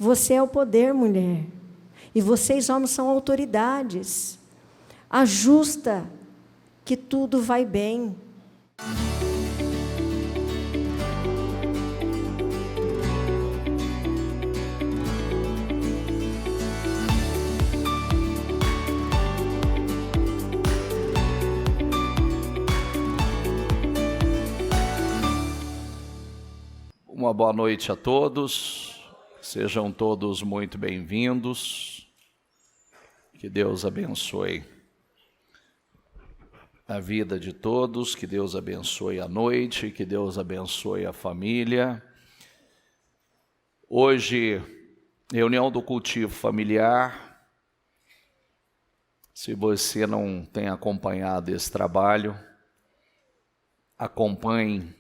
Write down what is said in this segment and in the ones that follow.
Você é o poder, mulher. E vocês, homens, são autoridades. Ajusta, que tudo vai bem. Uma boa noite a todos, sejam todos muito bem-vindos, que Deus abençoe a vida de todos, que Deus abençoe a noite, que Deus abençoe a família. Hoje, reunião do cultivo familiar. Se você não tem acompanhado esse trabalho, acompanhe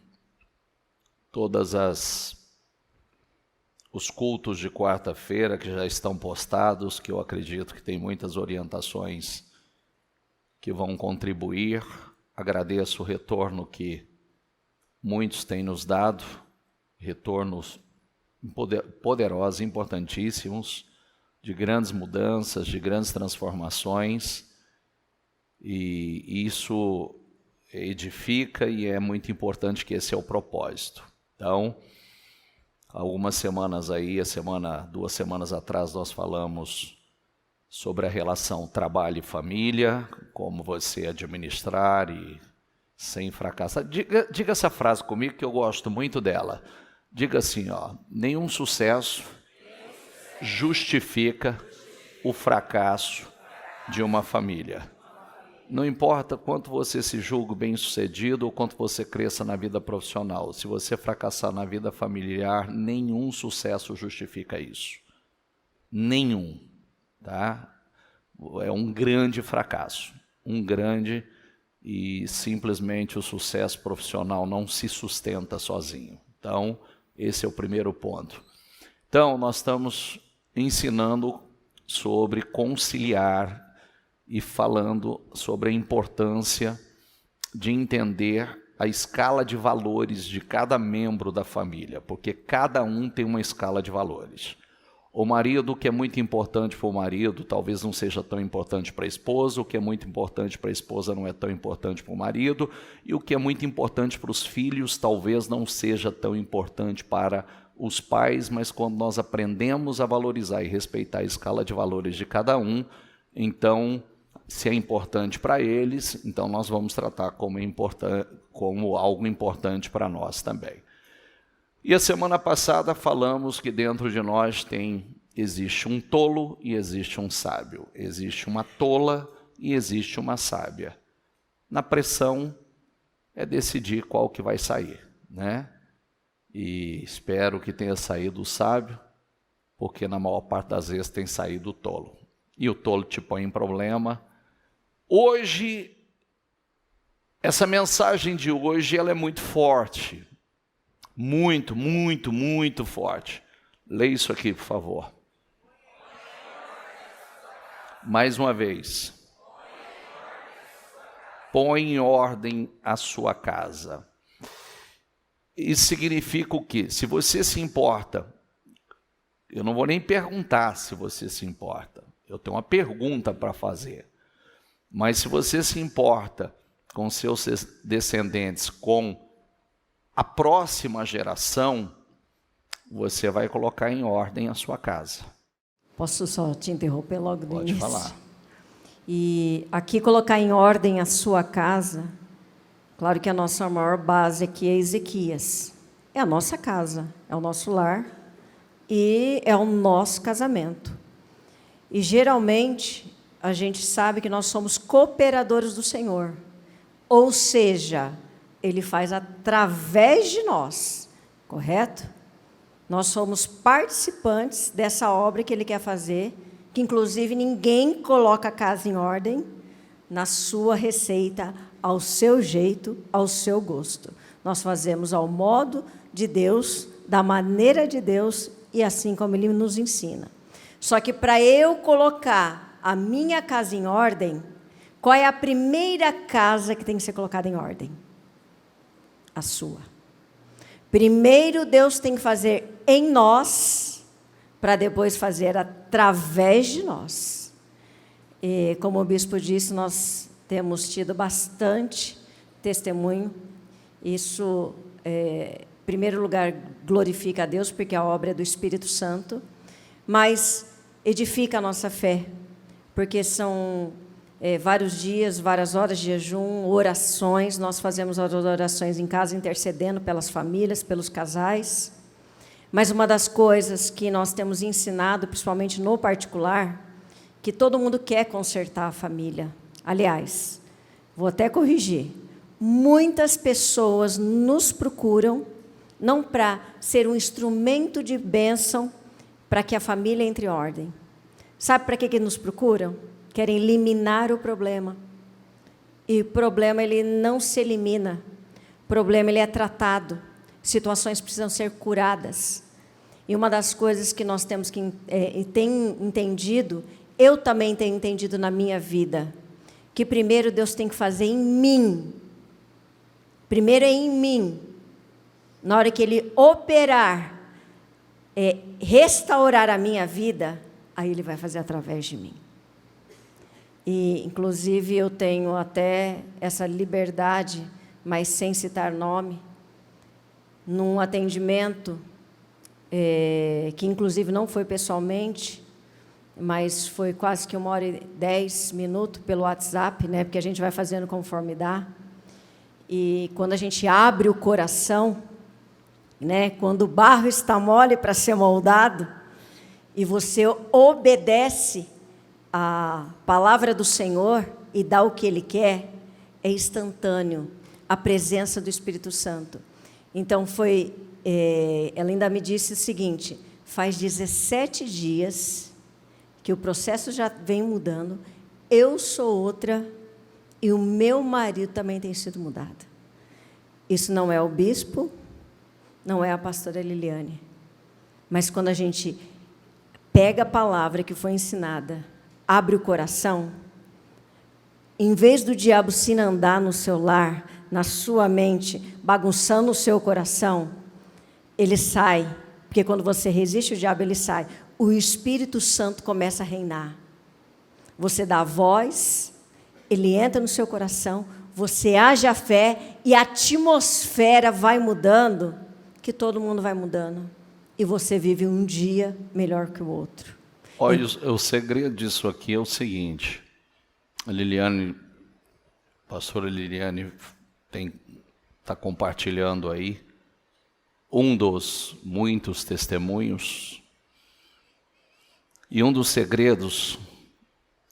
todas os cultos de quarta-feira que já estão postados, que eu acredito que tem muitas orientações que vão contribuir. Agradeço o retorno que muitos têm nos dado, retornos poderosos, importantíssimos, de grandes mudanças, de grandes transformações, e isso edifica, e é muito importante, que esse é o propósito. Então, algumas semanas aí, 2 semanas atrás, nós falamos sobre a relação trabalho e família, como você administrar e sem fracassar. Diga essa frase comigo, que eu gosto muito dela. Diga assim, nenhum sucesso justifica o fracasso de uma família. Não importa quanto você se julgue bem-sucedido ou quanto você cresça na vida profissional, se você fracassar na vida familiar, nenhum sucesso justifica isso. Nenhum, tá? É um grande fracasso, e simplesmente o sucesso profissional não se sustenta sozinho. Então, esse é o primeiro ponto. Então, nós estamos ensinando sobre conciliar e falando sobre a importância de entender a escala de valores de cada membro da família, porque cada um tem uma escala de valores. O marido, o que é muito importante para o marido, talvez não seja tão importante para a esposa, o que é muito importante para a esposa não é tão importante para o marido, e o que é muito importante para os filhos talvez não seja tão importante para os pais, mas quando nós aprendemos a valorizar e respeitar a escala de valores de cada um, então, se é importante para eles, então nós vamos tratar como algo importante para nós também. E a semana passada falamos que dentro de nós existe um tolo e existe um sábio. Existe uma tola e existe uma sábia. Na pressão é decidir qual que vai sair, né? E espero que tenha saído o sábio, porque na maior parte das vezes tem saído o tolo. E o tolo te põe em problema. Hoje, essa mensagem de hoje, ela é muito forte. Muito, muito, muito forte. Leia isso aqui, por favor. Mais uma vez. Põe em ordem a sua casa. Isso significa o quê? Se você se importa, eu não vou nem perguntar se você se importa. Eu tenho uma pergunta para fazer. Mas se você se importa com seus descendentes, com a próxima geração, você vai colocar em ordem a sua casa. Posso só te interromper logo no início? Pode falar. E aqui colocar em ordem a sua casa, claro que a nossa maior base aqui é Ezequias. É a nossa casa, é o nosso lar e é o nosso casamento. E geralmente a gente sabe que nós somos cooperadores do Senhor. Ou seja, Ele faz através de nós, correto? Nós somos participantes dessa obra que Ele quer fazer, que inclusive ninguém coloca a casa em ordem na sua receita, ao seu jeito, ao seu gosto. Nós fazemos ao modo de Deus, da maneira de Deus e assim como Ele nos ensina. Só que para eu colocar a minha casa em ordem, qual é a primeira casa que tem que ser colocada em ordem? A sua. Primeiro Deus tem que fazer em nós, para depois fazer através de nós. E, como o bispo disse, nós temos tido bastante testemunho. Isso, em primeiro lugar, glorifica a Deus, porque a obra é do Espírito Santo, mas edifica a nossa fé, porque são vários dias, várias horas de jejum, orações. Nós fazemos as orações em casa, intercedendo pelas famílias, pelos casais. Mas uma das coisas que nós temos ensinado, principalmente no particular, que todo mundo quer consertar a família. Aliás, vou até corrigir. Muitas pessoas nos procuram, não para ser um instrumento de bênção para que a família entre em ordem. Sabe para que nos procuram? Querem eliminar o problema. E o problema, ele não se elimina. O problema, ele é tratado. Situações precisam ser curadas. E uma das coisas que nós temos que tem entendido, eu também tenho entendido na minha vida, que primeiro Deus tem que fazer em mim. Primeiro é em mim. Na hora que Ele operar, restaurar a minha vida, aí Ele vai fazer através de mim. E, inclusive, eu tenho até essa liberdade, mas sem citar nome, num atendimento, que, inclusive, não foi pessoalmente, mas foi quase que 1h10 pelo WhatsApp, né, porque a gente vai fazendo conforme dá. E quando a gente abre o coração, né, quando o barro está mole para ser moldado, e você obedece a palavra do Senhor e dá o que Ele quer, é instantâneo a presença do Espírito Santo. Então, ela ainda me disse o seguinte: faz 17 dias que o processo já vem mudando, eu sou outra e o meu marido também tem sido mudado. Isso não é o bispo, não é a pastora Liliane, mas quando a gente pega a palavra que foi ensinada, abre o coração, em vez do diabo se andar no seu lar, na sua mente, bagunçando o seu coração, ele sai, porque quando você resiste, o diabo ele sai. O Espírito Santo começa a reinar. Você dá voz, ele entra no seu coração, você age a fé e a atmosfera vai mudando, que todo mundo vai mudando. E você vive um dia melhor que o outro. Olha, o segredo disso aqui é o seguinte: a pastora Liliane está compartilhando aí um dos muitos testemunhos, e um dos segredos,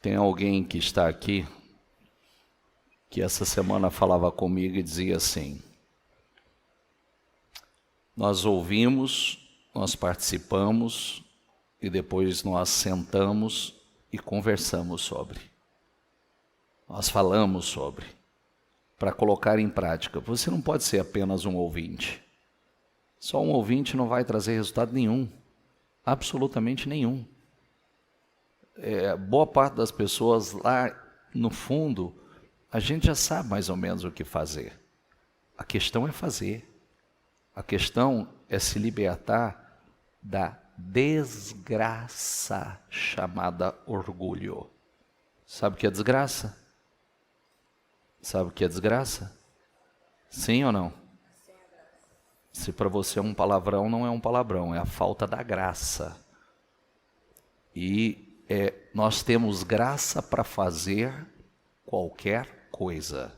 tem alguém que está aqui, que essa semana falava comigo e dizia assim: nós ouvimos, nós participamos, e depois nós sentamos e conversamos sobre. Nós falamos sobre, para colocar em prática. Você não pode ser apenas um ouvinte. Só um ouvinte não vai trazer resultado nenhum, absolutamente nenhum. Boa parte das pessoas lá no fundo, a gente já sabe mais ou menos o que fazer. A questão é fazer. A questão é se libertar da desgraça chamada orgulho. Sabe o que é desgraça? Sabe o que é desgraça? Sim ou não? Se para você é um palavrão, não é um palavrão, é a falta da graça. E nós temos graça para fazer qualquer coisa.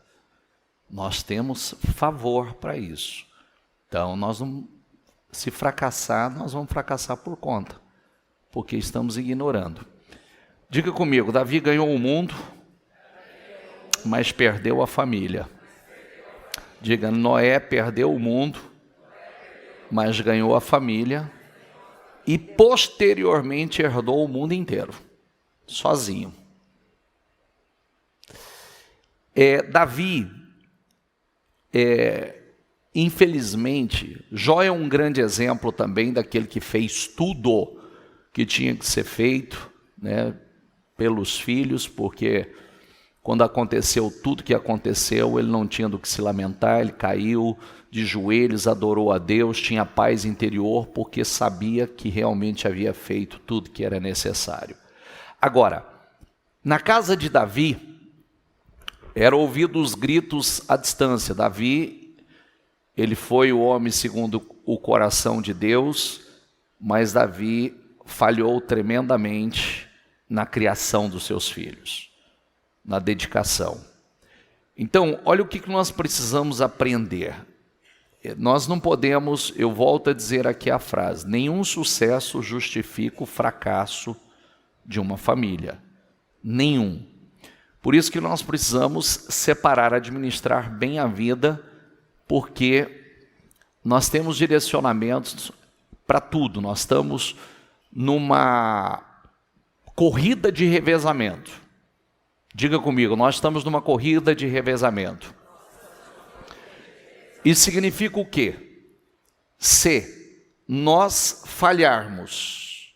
Nós temos favor para isso. Então, se fracassar, nós vamos fracassar por conta, porque estamos ignorando. Diga comigo: Davi ganhou o mundo, mas perdeu a família. Diga: Noé perdeu o mundo, mas ganhou a família, e posteriormente herdou o mundo inteiro, sozinho. Davi, infelizmente, Jó é um grande exemplo também daquele que fez tudo que tinha que ser feito, né, pelos filhos, porque Quando aconteceu tudo que aconteceu, ele não tinha do que se lamentar, ele caiu de joelhos, adorou a Deus, tinha paz interior, porque sabia que realmente havia feito tudo que era necessário. Agora, na casa de Davi, eram ouvidos os gritos à distância. Davi, ele foi o homem segundo o coração de Deus, mas Davi falhou tremendamente na criação dos seus filhos, na dedicação. Então, olha o que nós precisamos aprender. Nós não podemos, eu volto a dizer aqui a frase, nenhum sucesso justifica o fracasso de uma família. Nenhum. Por isso que nós precisamos separar, administrar bem a vida, porque nós temos direcionamentos para tudo. Nós estamos numa corrida de revezamento. Diga comigo, nós estamos numa corrida de revezamento. Isso significa o quê? Se nós falharmos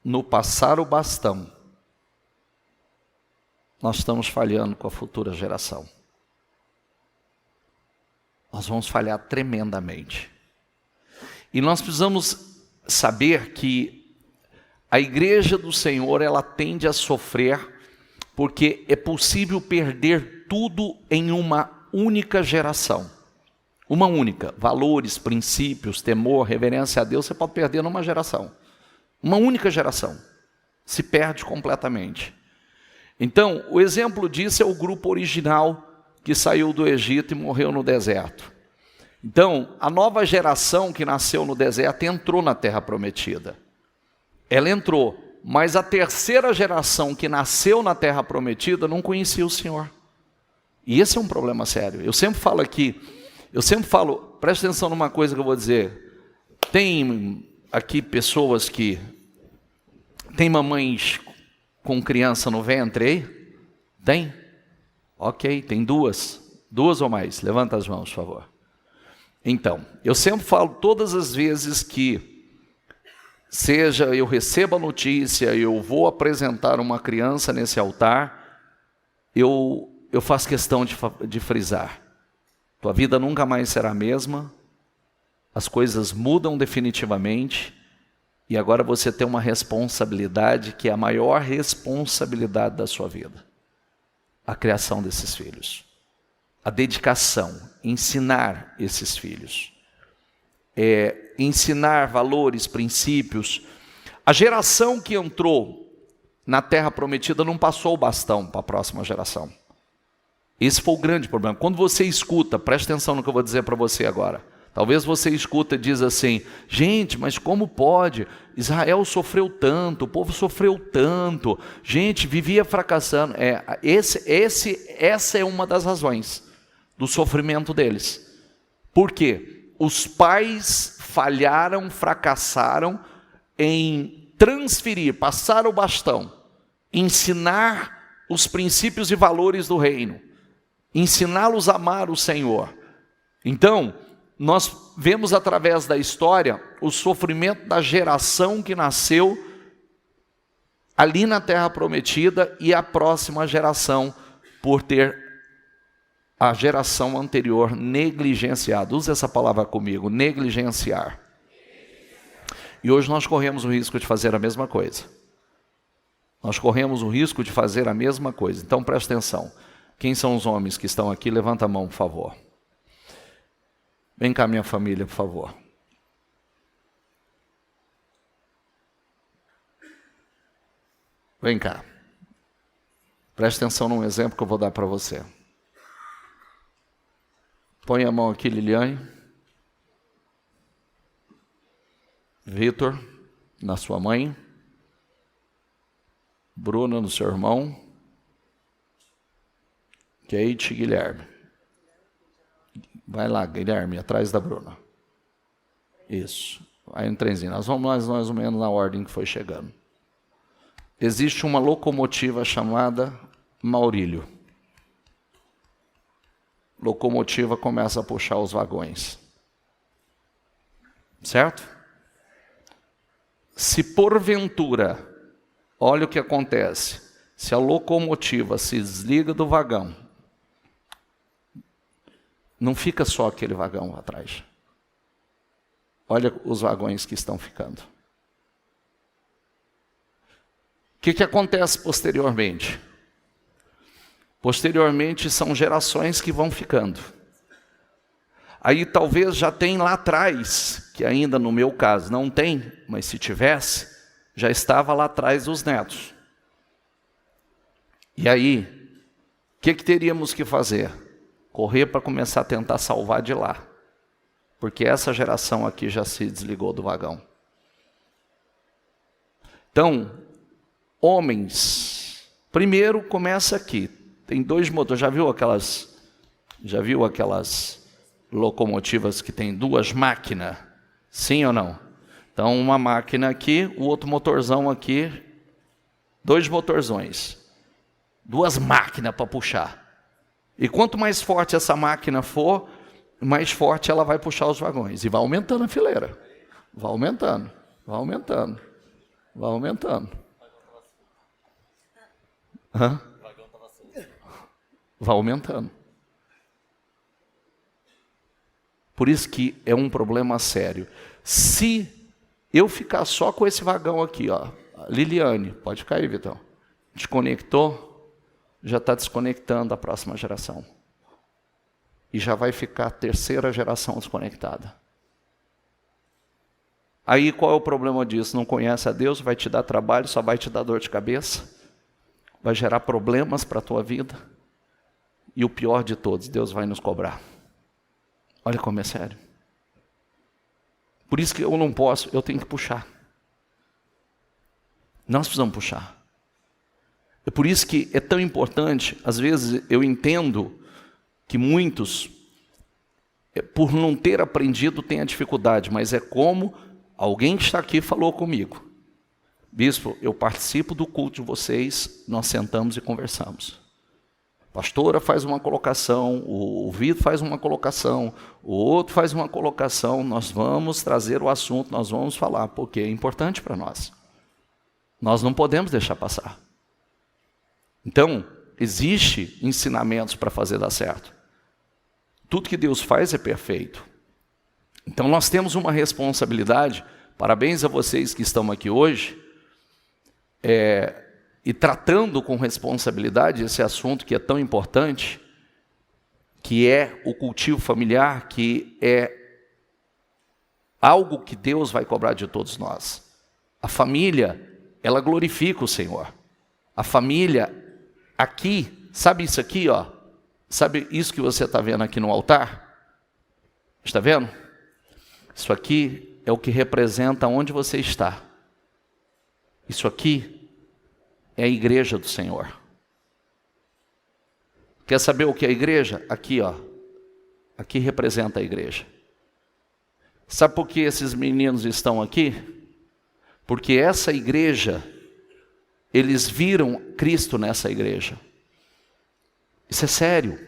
no passar o bastão, nós estamos falhando com a futura geração. Nós vamos falhar tremendamente. E nós precisamos saber que a igreja do Senhor, ela tende a sofrer, porque é possível perder tudo em uma única geração. Uma única. Valores, princípios, temor, reverência a Deus, você pode perder numa geração. Uma única geração. Se perde completamente. Então, o exemplo disso é o grupo original que saiu do Egito e morreu no deserto. Então, a nova geração que nasceu no deserto entrou na Terra Prometida. Ela entrou, mas a terceira geração que nasceu na Terra Prometida não conhecia o Senhor. E esse é um problema sério. Eu sempre falo aqui, presta atenção numa coisa que eu vou dizer. Tem aqui pessoas que tem mamães com criança no ventre aí? Tem? Ok, tem duas ou mais. Levanta as mãos, por favor. Então, eu sempre falo todas as vezes que seja eu recebo a notícia, eu vou apresentar uma criança nesse altar, eu faço questão de frisar. Tua vida nunca mais será a mesma, as coisas mudam definitivamente, e agora você tem uma responsabilidade que é a maior responsabilidade da sua vida. A criação desses filhos. A dedicação, ensinar esses filhos. Ensinar valores, princípios. A geração que entrou na Terra Prometida não passou o bastão para a próxima geração. Esse foi o grande problema. Quando você escuta, preste atenção no que eu vou dizer para você agora. Talvez você escuta e diz assim, gente, mas como pode? Israel sofreu tanto, o povo sofreu tanto, gente, vivia fracassando. Essa é uma das razões do sofrimento deles. Por quê? Os pais falharam, fracassaram em transferir, passar o bastão, ensinar os princípios e valores do reino, ensiná-los a amar o Senhor. Então, nós vemos através da história o sofrimento da geração que nasceu ali na Terra Prometida e a próxima geração por ter a geração anterior negligenciado. Use essa palavra comigo, negligenciar. E hoje nós corremos o risco de fazer a mesma coisa. Nós corremos o risco de fazer a mesma coisa. Então preste atenção. Quem são os homens que estão aqui? Levanta a mão, por favor. Vem cá, minha família, por favor. Vem cá. Preste atenção num exemplo que eu vou dar para você. Põe a mão aqui, Liliane. Vitor, na sua mãe. Bruna, no seu irmão. Kate e Guilherme. Vai lá, Guilherme, atrás da Bruna. Isso. Aí no trenzinho. Nós vamos mais ou menos na ordem que foi chegando. Existe uma locomotiva chamada Maurílio. Locomotiva começa a puxar os vagões. Certo? Se porventura, olha o que acontece. Se a locomotiva se desliga do vagão, não fica só aquele vagão atrás. Olha os vagões que estão ficando. O que acontece posteriormente? Posteriormente são gerações que vão ficando. Aí talvez já tem lá atrás, que ainda no meu caso não tem, mas se tivesse, já estava lá atrás os netos. E aí, o que teríamos que fazer? Correr para começar a tentar salvar de lá. Porque essa geração aqui já se desligou do vagão. Então, homens, primeiro começa aqui. Tem 2 motores. Já viu aquelas locomotivas que tem 2 máquinas? Sim ou não? Então, uma máquina aqui, o outro motorzão aqui, 2 motorzões. 2 máquinas para puxar. E quanto mais forte essa máquina for, mais forte ela vai puxar os vagões. E vai aumentando a fileira. Vai aumentando, vai aumentando, vai aumentando. Hã? Vai aumentando. Por isso que é um problema sério. Se eu ficar só com esse vagão aqui, ó, Liliane, pode cair, Vitão. Desconectou, já está desconectando a próxima geração. E já vai ficar a 3ª geração desconectada. Aí qual é o problema disso? Não conhece a Deus, vai te dar trabalho, só vai te dar dor de cabeça, vai gerar problemas para a tua vida. E o pior de todos, Deus vai nos cobrar. Olha como é sério. Por isso que eu não posso, eu tenho que puxar. Nós precisamos puxar. É por isso que é tão importante, às vezes eu entendo que muitos, por não ter aprendido, têm a dificuldade, mas é como alguém que está aqui falou comigo. Bispo, eu participo do culto de vocês, nós sentamos e conversamos. A pastora faz uma colocação, o Vitor faz uma colocação, o outro faz uma colocação, nós vamos trazer o assunto, nós vamos falar, porque é importante para nós. Nós não podemos deixar passar. Então, existe ensinamentos para fazer dar certo. Tudo que Deus faz é perfeito. Então nós temos uma responsabilidade, parabéns a vocês que estão aqui hoje, e tratando com responsabilidade esse assunto que é tão importante, que é o cultivo familiar, que é algo que Deus vai cobrar de todos nós. A família, ela glorifica o Senhor. A família, aqui, sabe isso aqui, ó? Sabe isso que você está vendo aqui no altar? Está vendo? Isso aqui é o que representa onde você está. Isso aqui é a igreja do Senhor. Quer saber o que é a igreja? Aqui, ó. Aqui representa a igreja. Sabe por que esses meninos estão aqui? Porque essa igreja, eles viram Cristo nessa igreja. Isso é sério.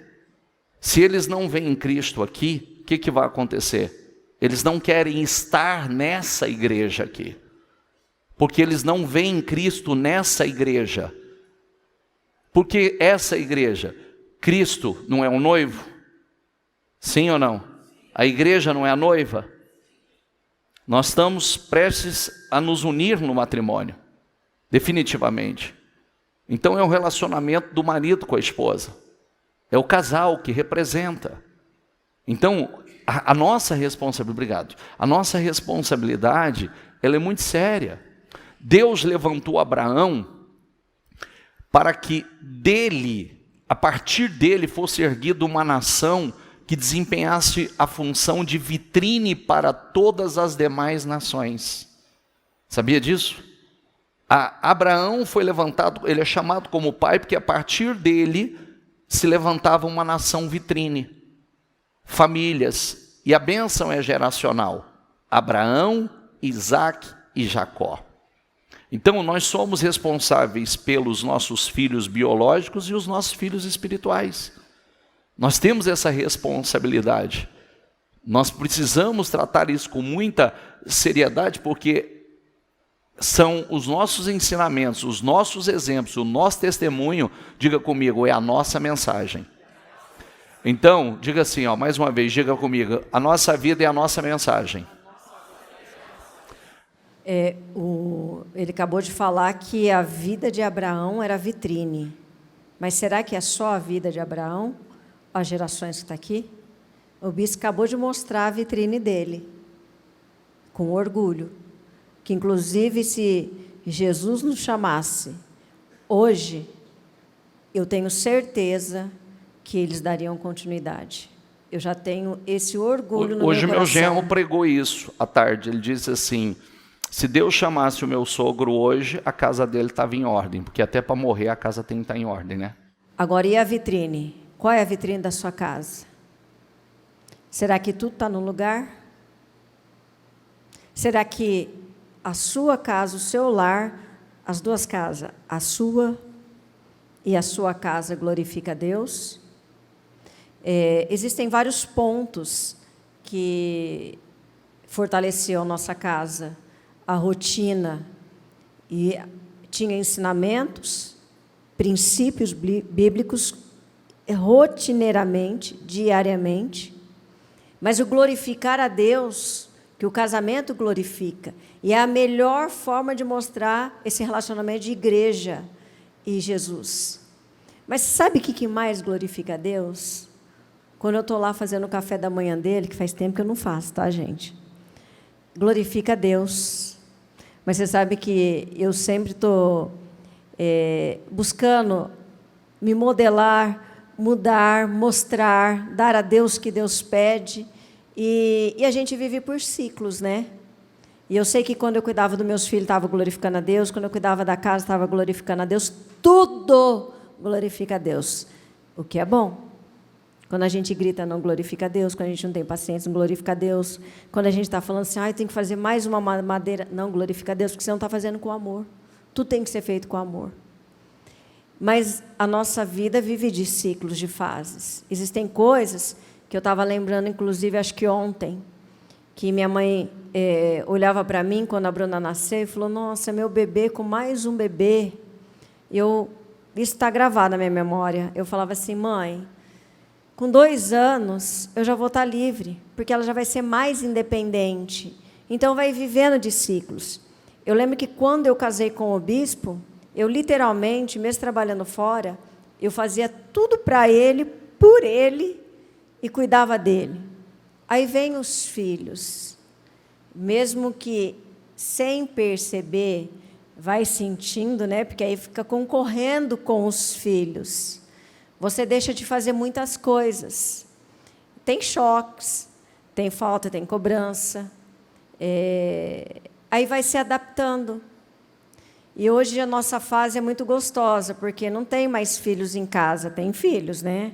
Se eles não veem Cristo aqui, o que vai acontecer? Eles não querem estar nessa igreja aqui. Porque eles não veem Cristo nessa igreja. Porque essa igreja, Cristo não é um noivo? Sim ou não? A igreja não é a noiva? Nós estamos prestes a nos unir no matrimônio. Definitivamente. Então é o relacionamento do marido com a esposa. É o casal que representa. Então, a nossa responsabilidade, obrigado, a nossa responsabilidade, ela é muito séria. Deus levantou Abraão para que dele, a partir dele, fosse erguida uma nação que desempenhasse a função de vitrine para todas as demais nações. Sabia disso? Abraão foi levantado, ele é chamado como pai, porque a partir dele se levantava uma nação vitrine, famílias, e a bênção é geracional. Abraão, Isaac e Jacó. Então nós somos responsáveis pelos nossos filhos biológicos e os nossos filhos espirituais. Nós temos essa responsabilidade. Nós precisamos tratar isso com muita seriedade, porque são os nossos ensinamentos, os nossos exemplos, o nosso testemunho, diga comigo, é a nossa mensagem. Então, diga assim, ó, mais uma vez, diga comigo, a nossa vida é a nossa mensagem. Ele acabou de falar que a vida de Abraão era vitrine. Mas será que é só a vida de Abraão? As gerações que estão aqui? O bispo acabou de mostrar a vitrine dele, com orgulho. Que, inclusive, se Jesus nos chamasse hoje, eu tenho certeza que eles dariam continuidade. Eu já tenho esse orgulho no meu coração. Hoje meu genro pregou isso à tarde. Ele disse assim, se Deus chamasse o meu sogro hoje, a casa dele estava em ordem, porque até para morrer a casa tem que estar em ordem, né? Agora, e a vitrine? Qual é a vitrine da sua casa? Será que tudo está no lugar? Será que a sua casa, o seu lar, as duas casas, a sua e a sua casa glorifica a Deus? Existem vários pontos que fortaleciam a nossa casa. A rotina, e tinha ensinamentos, princípios bíblicos, rotineiramente, diariamente, mas o glorificar a Deus, que o casamento glorifica, e é a melhor forma de mostrar esse relacionamento de igreja e Jesus. Mas sabe o que mais glorifica a Deus? Quando eu estou lá fazendo o café da manhã dele, que faz tempo que eu não faço, tá, gente? Glorifica a Deus. Mas você sabe que eu sempre estou buscando me modelar, mudar, mostrar, dar a Deus o que Deus pede. E a gente vive por ciclos, né? E eu sei que quando eu cuidava dos meus filhos, estava glorificando a Deus. Quando eu cuidava da casa, estava glorificando a Deus. Tudo glorifica a Deus. O que é bom. Quando a gente grita, não glorifica a Deus. Quando a gente não tem paciência, não glorifica a Deus. Quando a gente está falando assim, tem que fazer mais uma madeira, não glorifica a Deus, porque você não está fazendo com amor. Tudo tem que ser feito com amor. Mas a nossa vida vive de ciclos, de fases. Existem coisas que eu estava lembrando, inclusive, acho que ontem, que minha mãe olhava para mim, quando a Bruna nasceu, e falou, nossa, meu bebê com mais um bebê. Isso está gravado na minha memória. Eu falava assim, mãe, com 2 anos, eu já vou estar livre, porque ela já vai ser mais independente. Então, vai vivendo de ciclos. Eu lembro que, quando eu casei com o bispo, eu, literalmente, mesmo trabalhando fora, eu fazia tudo para ele, por ele, e cuidava dele. Aí vem os filhos. Mesmo que, sem perceber, vai sentindo, né? Porque aí fica concorrendo com os filhos. Você deixa de fazer muitas coisas. Tem choques, tem falta, tem cobrança. Aí vai se adaptando. E hoje a nossa fase é muito gostosa, porque não tem mais filhos em casa, tem filhos, né?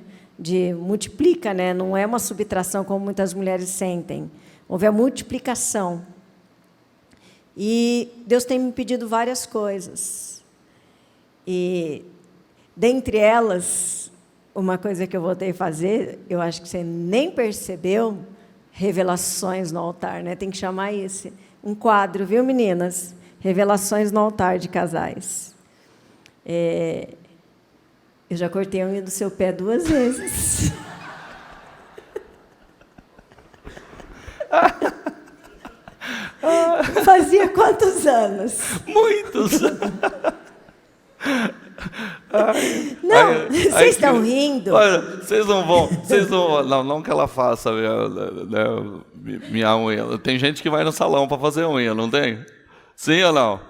Multiplica, né? Não é uma subtração como muitas mulheres sentem. Houve a multiplicação. E Deus tem me pedido várias coisas. E, dentre elas, uma coisa que eu voltei a fazer, eu acho que você nem percebeu, revelações no altar, né? Tem que chamar isso. Um quadro, viu, meninas? Revelações no altar de casais. Eu já cortei a unha do seu pé 2 vezes. Fazia quantos anos? Muitos. Não, vocês estão rindo. Olha, vocês não vão, não que ela faça minha unha. Tem gente que vai no salão para fazer unha, não tem? Sim ou não?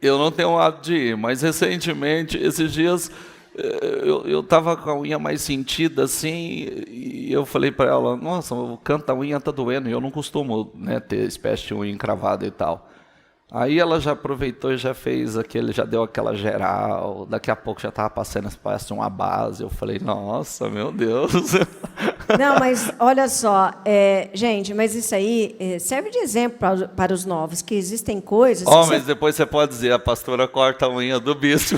Eu não tenho o hábito de ir, mas recentemente, esses dias, eu estava com a unha mais sentida assim, e eu falei para ela, nossa, o canto da unha está doendo, e eu não costumo, né, ter espécie de unha encravada e tal. Aí ela já aproveitou e já fez já deu aquela geral, daqui a pouco já estava passando uma base, eu falei, nossa, meu Deus. Não, mas olha só, gente, mas isso aí serve de exemplo para os novos, que existem coisas... Mas depois você pode dizer, a pastora corta a unha do bispo.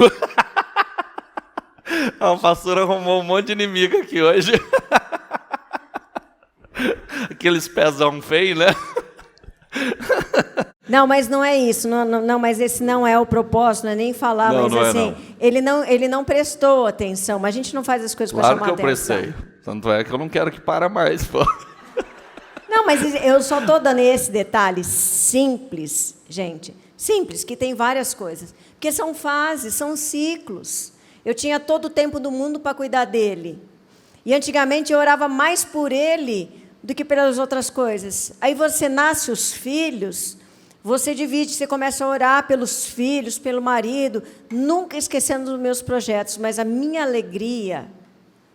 A pastora arrumou um monte de inimigo aqui hoje. Aqueles pezão feio, né? Não, mas não é isso. Não, mas esse não é o propósito, não é nem falar, Não, mas não é, assim, ele não prestou atenção, mas a gente não faz as coisas para Claro chamar que eu atenção. prestei. Tanto é que eu não quero que para mais, pô. Não, mas eu só estou dando esse detalhe simples, gente. Simples, que tem várias coisas. Porque são fases, são ciclos. Eu tinha todo o tempo do mundo para cuidar dele. E antigamente eu orava mais por ele do que pelas outras coisas. Aí você nasce os filhos, você divide, você começa a orar pelos filhos, pelo marido, nunca esquecendo dos meus projetos, mas a minha alegria,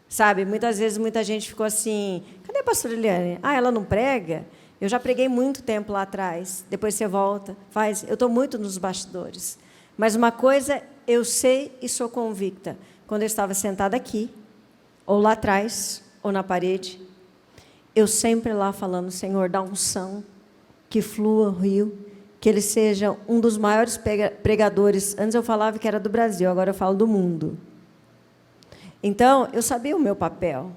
sabe? Muitas vezes muita gente ficou assim, cadê a pastora Eliane? Ah, ela não prega? Eu já preguei muito tempo lá atrás, depois você volta, faz. Eu estou muito nos bastidores. Mas uma coisa eu sei e sou convicta, quando eu estava sentada aqui, ou lá atrás, ou na parede, eu sempre lá falando, Senhor, dá unção, que flua o rio, que ele seja um dos maiores pregadores. Antes eu falava que era do Brasil, agora eu falo do mundo. Então, eu sabia o meu papel,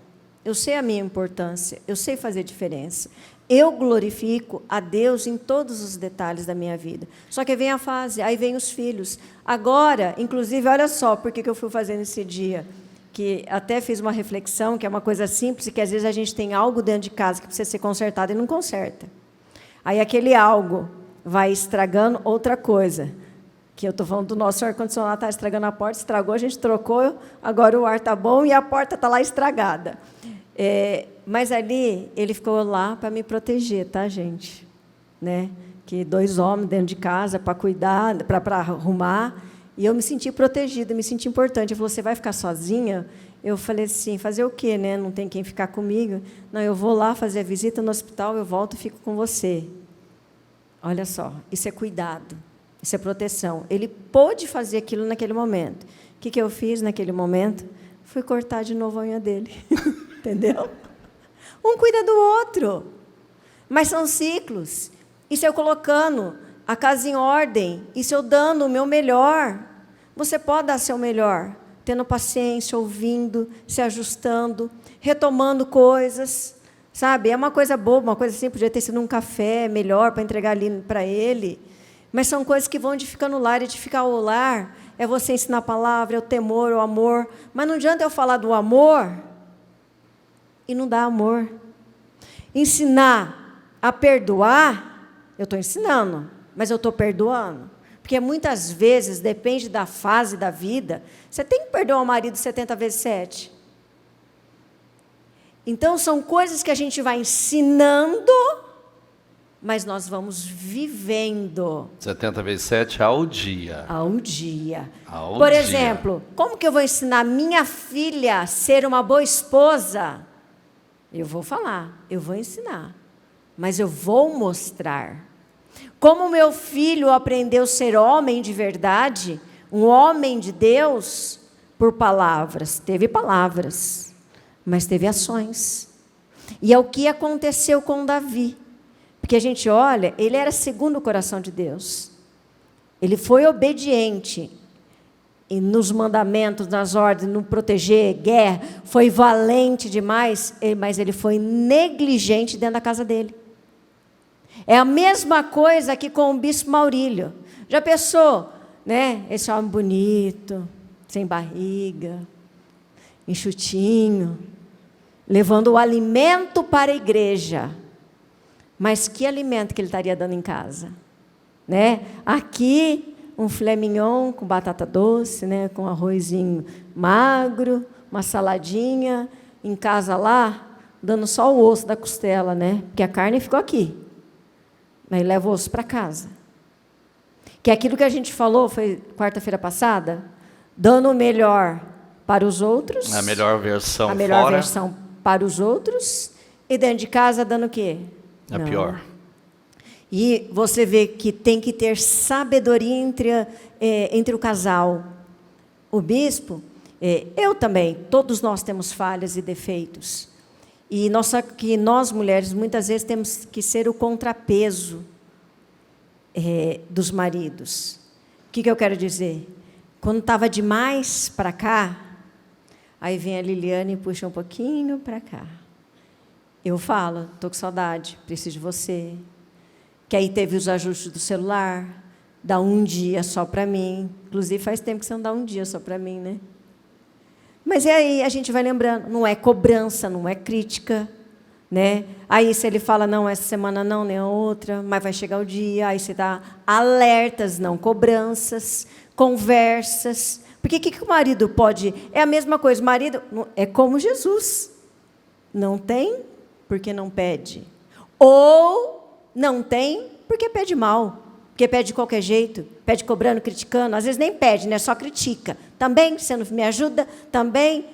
eu sei a minha importância, eu sei fazer diferença. Eu glorifico a Deus em todos os detalhes da minha vida. Só que vem a fase, aí vem os filhos. Agora, inclusive, olha só por que eu fui fazendo esse dia, que até fiz uma reflexão, que é uma coisa simples, e que às vezes a gente tem algo dentro de casa que precisa ser consertado e não conserta. Aí aquele algo vai estragando outra coisa. Que eu estou falando do nosso ar-condicionado, está estragando a porta, estragou, a gente trocou, agora o ar está bom e a porta está lá estragada. Mas ali, ele ficou lá para me proteger, tá, gente? Né? Que 2 homens dentro de casa para cuidar, para arrumar, e eu me senti protegida, me senti importante. Ele falou, você vai ficar sozinha? Eu falei assim, fazer o quê, né? Não tem quem ficar comigo? Não, eu vou lá fazer a visita no hospital, eu volto e fico com você. Olha só, isso é cuidado, isso é proteção. Ele pôde fazer aquilo naquele momento. O que eu fiz naquele momento? Fui cortar de novo a unha dele. Entendeu? Um cuida do outro. Mas são ciclos. Isso eu colocando a casa em ordem, isso eu dando o meu melhor. Você pode dar seu melhor, tendo paciência, ouvindo, se ajustando, retomando coisas, sabe? É uma coisa boba, uma coisa assim, podia ter sido um café melhor para entregar ali para ele, mas são coisas que vão edificando o lar. Edificar o lar é você ensinar a palavra, é o temor, o amor, mas não adianta eu falar do amor e não dar amor. Ensinar a perdoar, eu estou ensinando, mas eu estou perdoando. Porque muitas vezes, depende da fase da vida, você tem que perdoar o marido 70 vezes 7. Então, são coisas que a gente vai ensinando, mas nós vamos vivendo. 70 vezes 7 ao dia. Ao dia. Por exemplo, como que eu vou ensinar minha filha a ser uma boa esposa? Eu vou falar, eu vou ensinar, mas eu vou mostrar. Como meu filho aprendeu a ser homem de verdade, um homem de Deus, por palavras. Teve palavras, mas teve ações. E é o que aconteceu com Davi. Porque a gente olha, ele era segundo o coração de Deus. Ele foi obediente e nos mandamentos, nas ordens, no proteger, guerra, foi valente demais, mas ele foi negligente dentro da casa dele. É a mesma coisa aqui com o bispo Maurílio. Já pensou, né? Esse homem bonito, sem barriga, enxutinho, levando o alimento para a igreja. Mas que alimento que ele estaria dando em casa? Né? Aqui, um filé mignon com batata doce, né? Com arrozinho magro, uma saladinha. Em casa lá, dando só o osso da costela, né? Porque a carne ficou aqui. Mas leva o osso para casa. Que é aquilo que a gente falou, foi quarta-feira passada, dando o melhor para os outros. A melhor versão A melhor fora. versão para os outros. E dentro de casa, dando o quê? A pior. E você vê que tem que ter sabedoria entre o casal. O bispo, eu também, todos nós temos falhas e defeitos. E nós, mulheres, muitas vezes temos que ser o contrapeso dos maridos. O que eu quero dizer? Quando estava demais para cá, aí vem a Liliane e puxa um pouquinho para cá. Eu falo, estou com saudade, preciso de você. que aí teve os ajustes do celular, dá um dia só para mim. Inclusive, faz tempo que você não dá um dia só para mim, né? Mas e aí a gente vai lembrando, não é cobrança, não é crítica, né? Aí se ele fala, não, essa semana não, nem a outra, mas vai chegar o dia, aí você dá alertas, não cobranças, conversas. Porque o que o marido pode... É a mesma coisa, o marido é como Jesus. Não tem porque não pede. Ou não tem porque pede mal. Porque pede de qualquer jeito, pede cobrando, criticando. Às vezes nem pede, né? Só critica. Também, você não me ajuda? Também.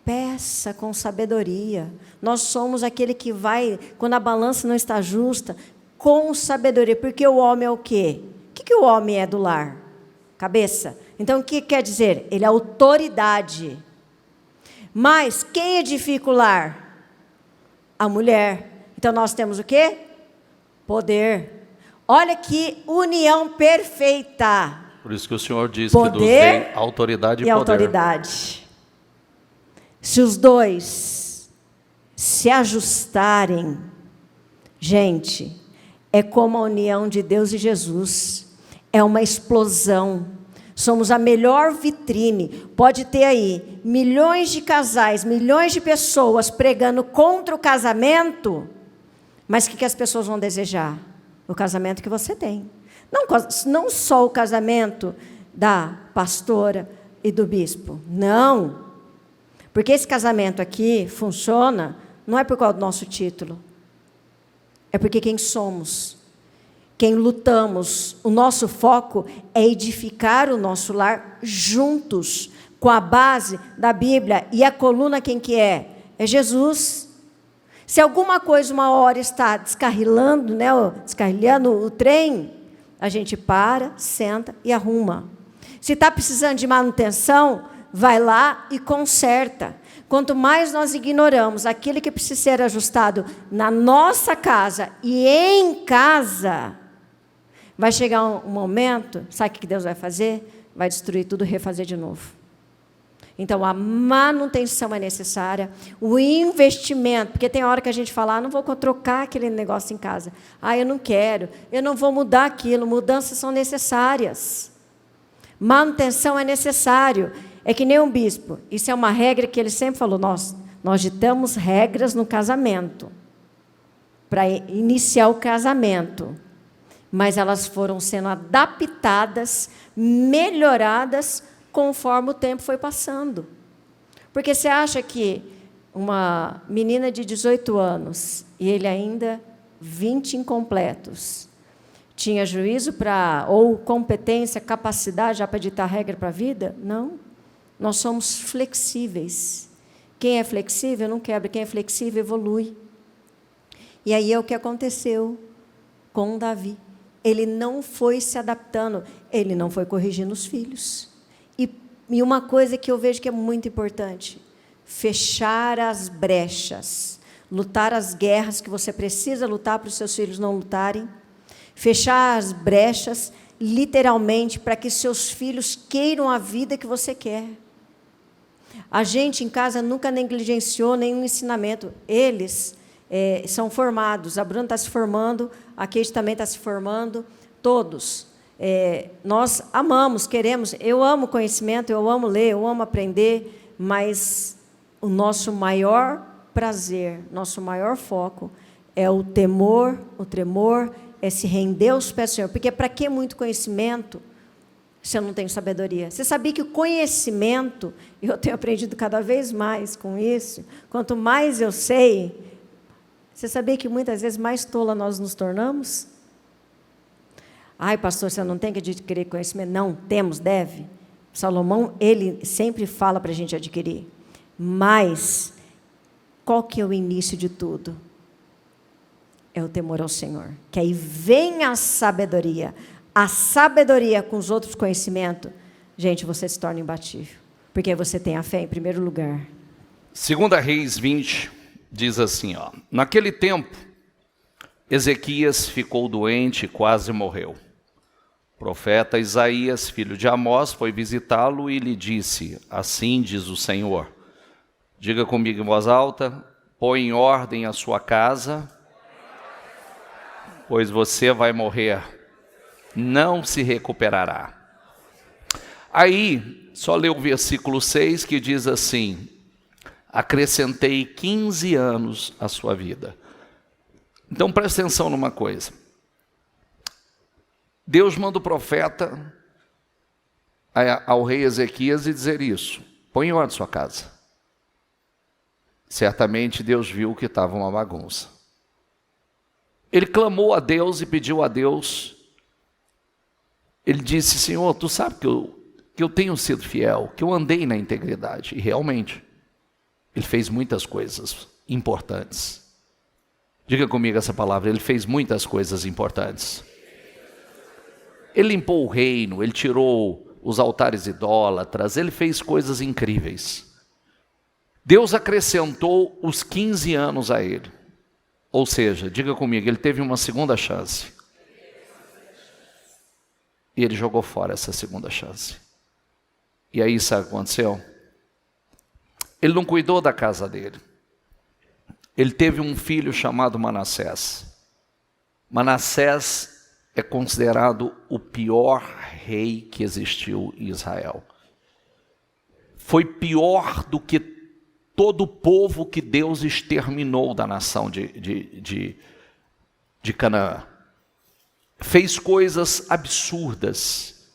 Peça com sabedoria. Nós somos aquele que vai, quando a balança não está justa, com sabedoria. Porque o homem é o quê? O que o homem é do lar? Cabeça. Então, o que quer dizer? Ele é autoridade. Mas quem edifica o lar? A mulher. Então, nós temos o quê? Poder. Olha que união perfeita. Por isso que o Senhor diz poder que nos dê autoridade e poder. Autoridade. Se os dois se ajustarem, gente, é como a união de Deus e Jesus. É uma explosão. Somos a melhor vitrine. Pode ter aí milhões de casais, milhões de pessoas pregando contra o casamento, mas o que as pessoas vão desejar? O casamento que você tem. Não só o casamento da pastora e do bispo. Não. Porque esse casamento aqui funciona, não é por causa do nosso título. É porque quem somos. Quem lutamos, o nosso foco é edificar o nosso lar juntos, com a base da Bíblia. E a coluna quem que é? É Jesus. Se alguma coisa uma hora está descarrilhando, né, descarrilhando o trem, a gente para, senta e arruma. Se está precisando de manutenção, vai lá e conserta. Quanto mais nós ignoramos aquilo que precisa ser ajustado na nossa casa e em casa, vai chegar um momento, sabe o que Deus vai fazer? Vai destruir tudo e refazer de novo. Então, a manutenção é necessária, o investimento, porque tem hora que a gente fala, não vou trocar aquele negócio em casa. Eu não quero, eu não vou mudar aquilo, mudanças são necessárias. Manutenção é necessário. É que nem um bispo, isso é uma regra que ele sempre falou, nós ditamos regras no casamento, para iniciar o casamento. Mas elas foram sendo adaptadas, melhoradas, conforme o tempo foi passando. Porque você acha que uma menina de 18 anos, e ele ainda 20 incompletos, tinha juízo ou competência, capacidade já para ditar regra para a vida? Não. Nós somos flexíveis. Quem é flexível não quebra, quem é flexível evolui. E aí é o que aconteceu com Davi. Ele não foi se adaptando, ele não foi corrigindo os filhos. E uma coisa que eu vejo que é muito importante, fechar as brechas, lutar as guerras que você precisa lutar para os seus filhos não lutarem, fechar as brechas, literalmente, para que seus filhos queiram a vida que você quer. A gente em casa nunca negligenciou nenhum ensinamento. Eles são formados, a Bruna está se formando, a Kate também está se formando, todos. Nós amamos, queremos, eu amo conhecimento, eu amo ler, eu amo aprender, mas o nosso maior prazer, nosso maior foco é o temor, o tremor, é se render aos pés do Senhor. Porque para que muito conhecimento se eu não tenho sabedoria? Você sabia que o conhecimento, eu tenho aprendido cada vez mais com isso, quanto mais eu sei, você sabia que muitas vezes mais tola nós nos tornamos? Pastor, você não tem que adquirir conhecimento? Não, temos, deve. Salomão, ele sempre fala para a gente adquirir. Mas, qual que é o início de tudo? É o temor ao Senhor. Que aí vem a sabedoria. A sabedoria com os outros conhecimentos, gente, você se torna imbatível. Porque você tem a fé em primeiro lugar. 2 Reis 20, diz assim, naquele tempo, Ezequias ficou doente e quase morreu. O profeta Isaías, filho de Amós, foi visitá-lo e lhe disse, assim diz o Senhor, diga comigo em voz alta, põe em ordem a sua casa pois você vai morrer, não se recuperará. Aí, só ler o versículo 6 que diz assim: acrescentei 15 anos à sua vida. Então presta atenção numa coisa. Deus manda o profeta ao rei Ezequias e dizer isso: põe em ordem sua casa. Certamente Deus viu que estava uma bagunça. Ele clamou a Deus e pediu a Deus. Ele disse: Senhor, tu sabe que eu tenho sido fiel, que eu andei na integridade. E realmente, ele fez muitas coisas importantes. Diga comigo essa palavra: ele fez muitas coisas importantes. Ele limpou o reino, ele tirou os altares idólatras, ele fez coisas incríveis. Deus acrescentou os 15 anos a ele. Ou seja, diga comigo, ele teve uma segunda chance. E ele jogou fora essa segunda chance. E aí sabe o que aconteceu? Ele não cuidou da casa dele. Ele teve um filho chamado Manassés. Manassés é considerado o pior rei que existiu em Israel. Foi pior do que todo o povo que Deus exterminou da nação de Canaã. Fez coisas absurdas.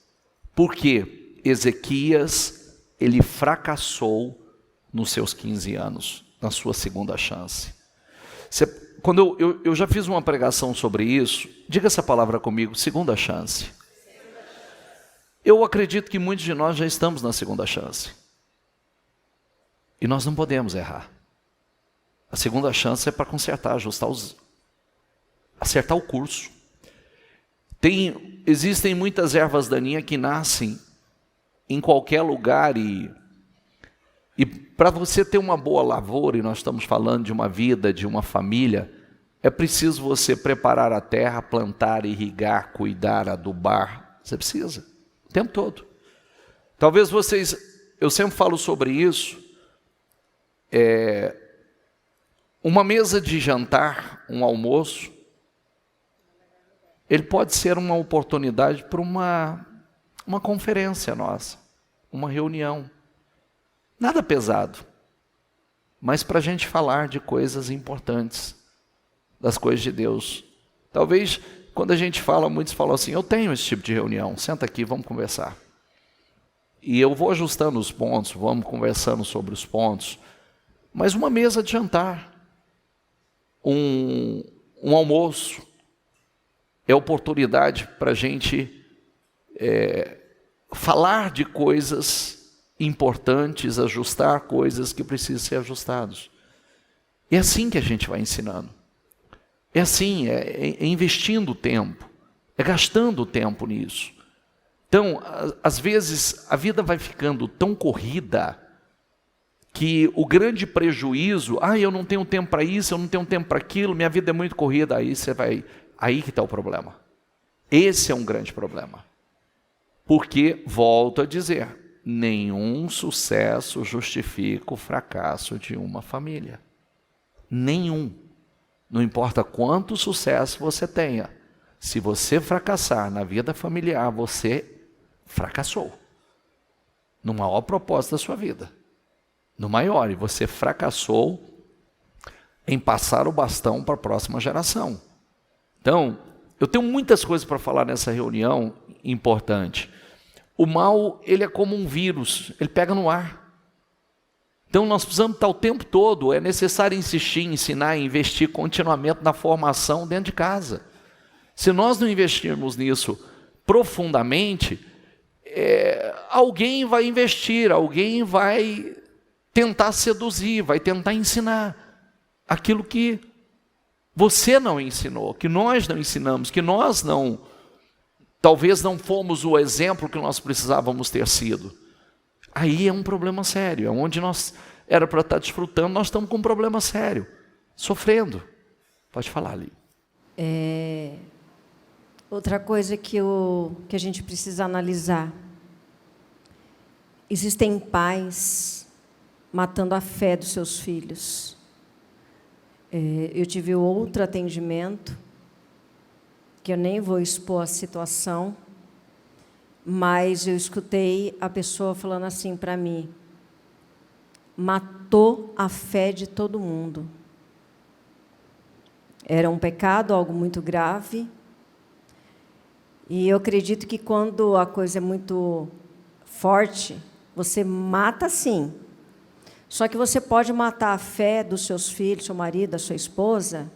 Por quê? Ezequias, ele fracassou nos seus 15 anos, na sua segunda chance. Quando eu já fiz uma pregação sobre isso, diga essa palavra comigo: segunda chance. Eu acredito que muitos de nós já estamos na segunda chance. E nós não podemos errar. A segunda chance é para consertar, ajustar acertar o curso. Existem muitas ervas daninhas que nascem em qualquer lugar e para você ter uma boa lavoura, e nós estamos falando de uma vida, de uma família, é preciso você preparar a terra, plantar, irrigar, cuidar, adubar. Você precisa, o tempo todo. Talvez eu sempre falo sobre isso, uma mesa de jantar, um almoço, ele pode ser uma oportunidade para uma conferência nossa, uma reunião. Nada pesado, mas para a gente falar de coisas importantes, das coisas de Deus. Talvez, quando a gente fala, muitos falam assim: eu tenho esse tipo de reunião, senta aqui, vamos conversar. E eu vou ajustando os pontos, vamos conversando sobre os pontos. Mas uma mesa de jantar, um almoço, é oportunidade para a gente falar de coisas importantes, ajustar coisas que precisam ser ajustadas. É assim que a gente vai ensinando. É assim, é investindo tempo, é gastando tempo nisso. Então, às vezes, a vida vai ficando tão corrida que o grande prejuízo, eu não tenho tempo para isso, eu não tenho tempo para aquilo, minha vida é muito corrida, aí que está o problema. Esse é um grande problema. Porque, volto a dizer, nenhum sucesso justifica o fracasso de uma família. Nenhum. Não importa quanto sucesso você tenha. Se você fracassar na vida familiar, você fracassou. No maior propósito da sua vida. No maior. E você fracassou em passar o bastão para a próxima geração. Então, eu tenho muitas coisas para falar nessa reunião importante. O mal, ele é como um vírus, ele pega no ar. Então nós precisamos estar o tempo todo, é necessário insistir, ensinar, investir continuamente na formação dentro de casa. Se nós não investirmos nisso profundamente, alguém vai investir, alguém vai tentar seduzir, vai tentar ensinar aquilo que você não ensinou, que nós não ensinamos, que nós não... Talvez não fomos o exemplo que nós precisávamos ter sido. Aí é um problema sério. É onde nós era para estar desfrutando, nós estamos com um problema sério. Sofrendo. Pode falar, ali. Outra coisa que a gente precisa analisar. Existem pais matando a fé dos seus filhos. Eu tive outro atendimento que eu nem vou expor a situação, mas eu escutei a pessoa falando assim para mim: matou a fé de todo mundo. Era um pecado, algo muito grave. E eu acredito que quando a coisa é muito forte, você mata sim. Só que você pode matar a fé dos seus filhos, seu marido, da sua esposa,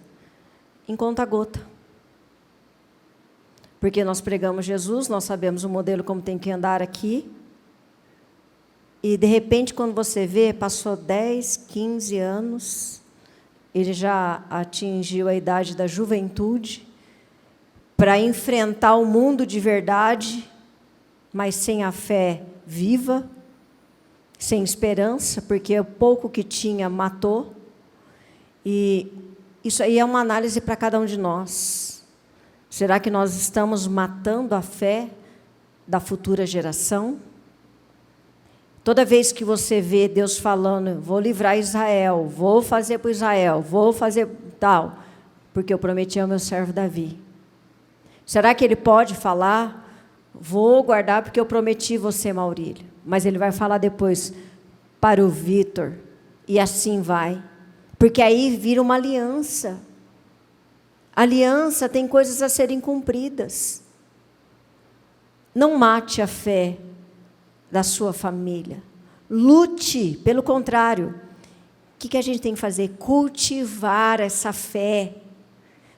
em conta-gota. Porque nós pregamos Jesus, nós sabemos o modelo como tem que andar aqui. E, de repente, quando você vê, passou 10, 15 anos, ele já atingiu a idade da juventude, para enfrentar o mundo de verdade, mas sem a fé viva, sem esperança, porque o pouco que tinha matou. E isso aí é uma análise para cada um de nós. Será que nós estamos matando a fé da futura geração? Toda vez que você vê Deus falando, vou livrar Israel, vou fazer para Israel, vou fazer tal, porque eu prometi ao meu servo Davi. Será que ele pode falar, vou guardar porque eu prometi você, Maurílio? Mas ele vai falar depois para o Vitor, e assim vai. Porque aí vira uma aliança. Aliança tem coisas a serem cumpridas. Não mate a fé da sua família. Lute, pelo contrário. O que a gente tem que fazer? Cultivar essa fé.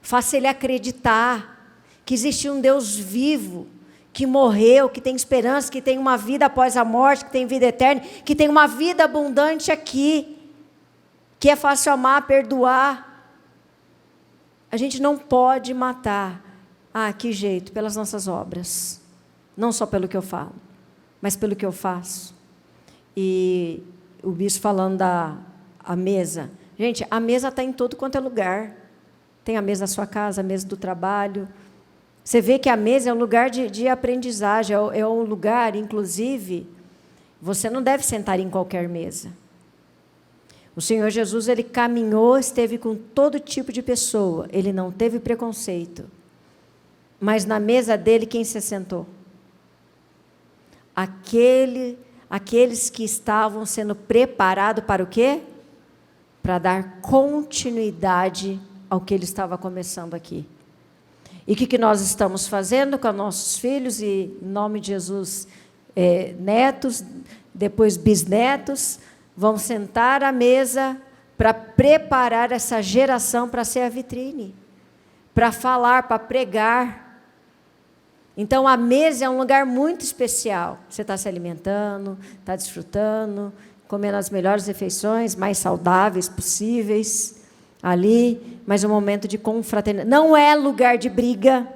Faça ele acreditar que existe um Deus vivo, que morreu, que tem esperança, que tem uma vida após a morte, que tem vida eterna, que tem uma vida abundante aqui, que é fácil amar, perdoar. A gente não pode matar. Que jeito? Pelas nossas obras. Não só pelo que eu falo, mas pelo que eu faço. E o bispo falando da mesa. Gente, a mesa está em todo quanto é lugar. Tem a mesa da sua casa, a mesa do trabalho. Você vê que a mesa é um lugar de aprendizagem, é um lugar, inclusive, você não deve sentar em qualquer mesa. O Senhor Jesus, ele caminhou, esteve com todo tipo de pessoa, ele não teve preconceito. Mas na mesa dele, quem se sentou? Aqueles que estavam sendo preparados para o quê? Para dar continuidade ao que ele estava começando aqui. E o que nós estamos fazendo com nossos filhos, e em nome de Jesus, netos, depois bisnetos, vão sentar à mesa para preparar essa geração para ser a vitrine, para falar, para pregar. Então, a mesa é um lugar muito especial. Você está se alimentando, está desfrutando, comendo as melhores refeições, mais saudáveis possíveis, ali, mas um momento de confraternidade. Não é lugar de briga,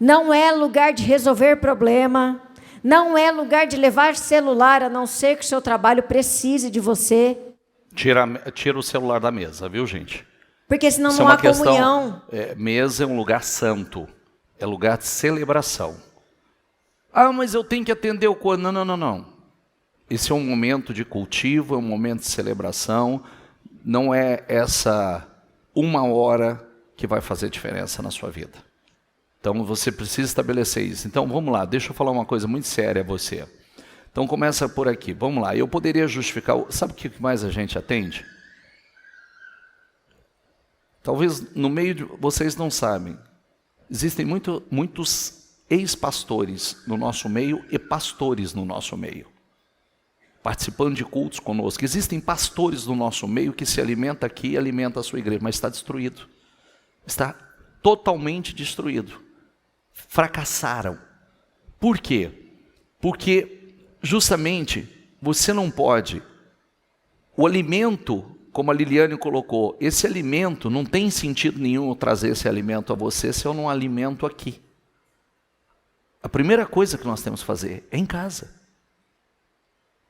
não é lugar de resolver problema, não é lugar de levar celular, a não ser que o seu trabalho precise de você. Tira o celular da mesa, viu, gente? Porque senão não há comunhão. Mesa é um lugar santo, é lugar de celebração. Mas eu tenho que atender o quando? Não. Esse é um momento de cultivo, é um momento de celebração. Não é essa 1 hora que vai fazer diferença na sua vida. Então, você precisa estabelecer isso. Então, vamos lá, deixa eu falar uma coisa muito séria a você. Então, começa por aqui. Vamos lá, eu poderia justificar... Sabe o que mais a gente atende? Talvez no meio de... Vocês não sabem. Existem muitos ex-pastores no nosso meio e pastores no nosso meio, participando de cultos conosco. Existem pastores no nosso meio que se alimentam aqui e alimentam a sua igreja, mas está destruído. Está totalmente destruído. Fracassaram. Por quê? Porque justamente você não pode... O alimento, como a Liliane colocou, esse alimento, não tem sentido nenhum eu trazer esse alimento a você se eu não alimento aqui. A primeira coisa que nós temos que fazer é em casa.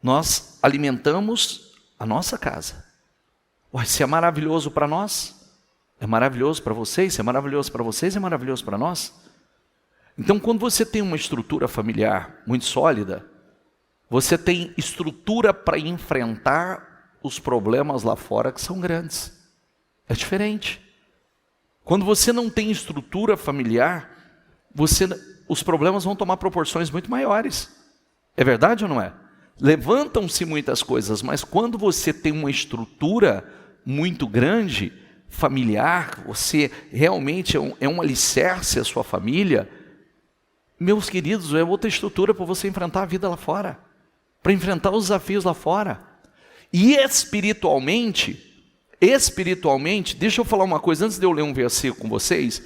Nós alimentamos a nossa casa. Se é maravilhoso para nós, é maravilhoso para vocês, se é maravilhoso para vocês, é maravilhoso para nós. Então, quando você tem uma estrutura familiar muito sólida, você tem estrutura para enfrentar os problemas lá fora que são grandes. É diferente. Quando você não tem estrutura familiar, os problemas vão tomar proporções muito maiores. É verdade ou não é? Levantam-se muitas coisas, mas quando você tem uma estrutura muito grande, familiar, você realmente é um alicerce a sua família, meus queridos, é outra estrutura para você enfrentar a vida lá fora, para enfrentar os desafios lá fora. E espiritualmente, deixa eu falar uma coisa, antes de eu ler um versículo com vocês,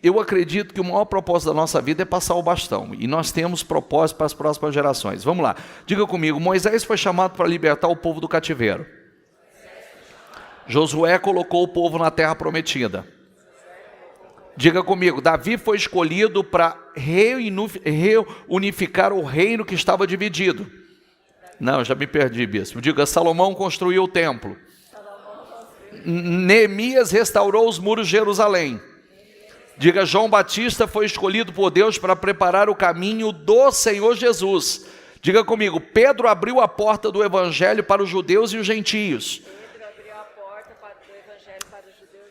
eu acredito que o maior propósito da nossa vida é passar o bastão, e nós temos propósito para as próximas gerações. Vamos lá, diga comigo, Moisés foi chamado para libertar o povo do cativeiro. Josué colocou o povo na terra prometida. Diga comigo, Davi foi escolhido para reunificar o reino que estava dividido. Não, já me perdi, bispo. Diga, Salomão construiu o templo. Neemias restaurou os muros de Jerusalém. Diga, João Batista foi escolhido por Deus para preparar o caminho do Senhor Jesus. Diga comigo, Pedro abriu a porta do evangelho para os judeus e os gentios.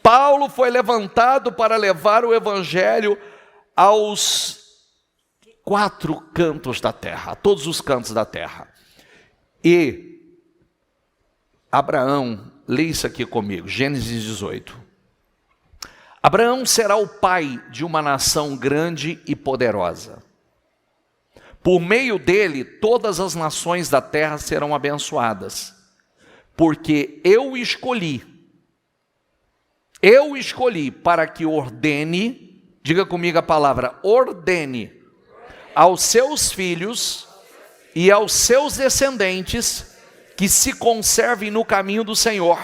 Paulo foi levantado para levar o evangelho aos 4 cantos da terra, a todos os cantos da terra. E Abraão, lê isso aqui comigo, Gênesis 18. Abraão será o pai de uma nação grande e poderosa. Por meio dele, todas as nações da terra serão abençoadas, porque eu escolhi para que ordene, diga comigo a palavra, ordene, aos seus filhos e aos seus descendentes, que se conservem no caminho do Senhor,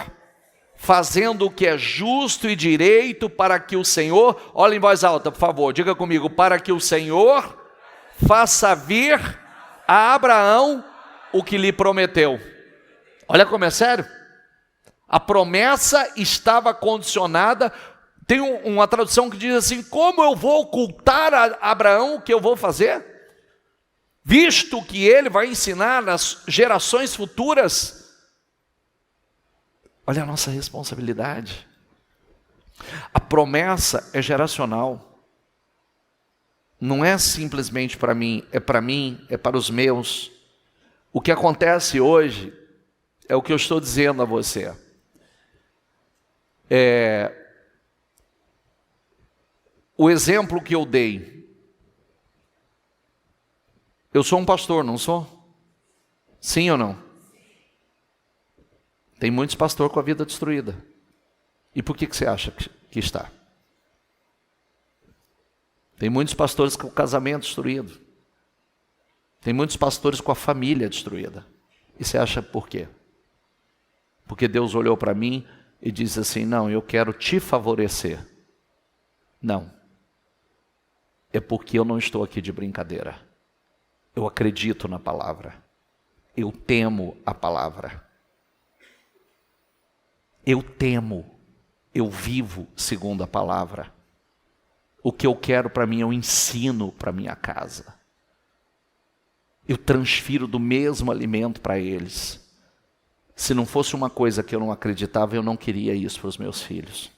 fazendo o que é justo e direito, para que o Senhor, olha em voz alta, por favor, diga comigo, para que o Senhor faça vir a Abraão o que lhe prometeu. Olha como é sério. A promessa estava condicionada. Tem uma tradução que diz assim, como eu vou ocultar a Abraão o que eu vou fazer? Visto que ele vai ensinar nas gerações futuras. Olha a nossa responsabilidade. A promessa é geracional. Não é simplesmente para mim, é para os meus. O que acontece hoje é o que eu estou dizendo a você. O exemplo que eu dei. Eu sou um pastor, não sou? Sim ou não? Tem muitos pastores com a vida destruída. E por que você acha que está? Tem muitos pastores com o casamento destruído. Tem muitos pastores com a família destruída. E você acha por quê? Porque Deus olhou para mim e disse assim, não, eu quero te favorecer. Não. É porque eu não estou aqui de brincadeira. Eu acredito na palavra. Eu temo a palavra. Eu temo. Eu vivo segundo a palavra. O que eu quero para mim, eu ensino para minha casa. Eu transfiro do mesmo alimento para eles. Se não fosse uma coisa que eu não acreditava, eu não queria isso para os meus filhos.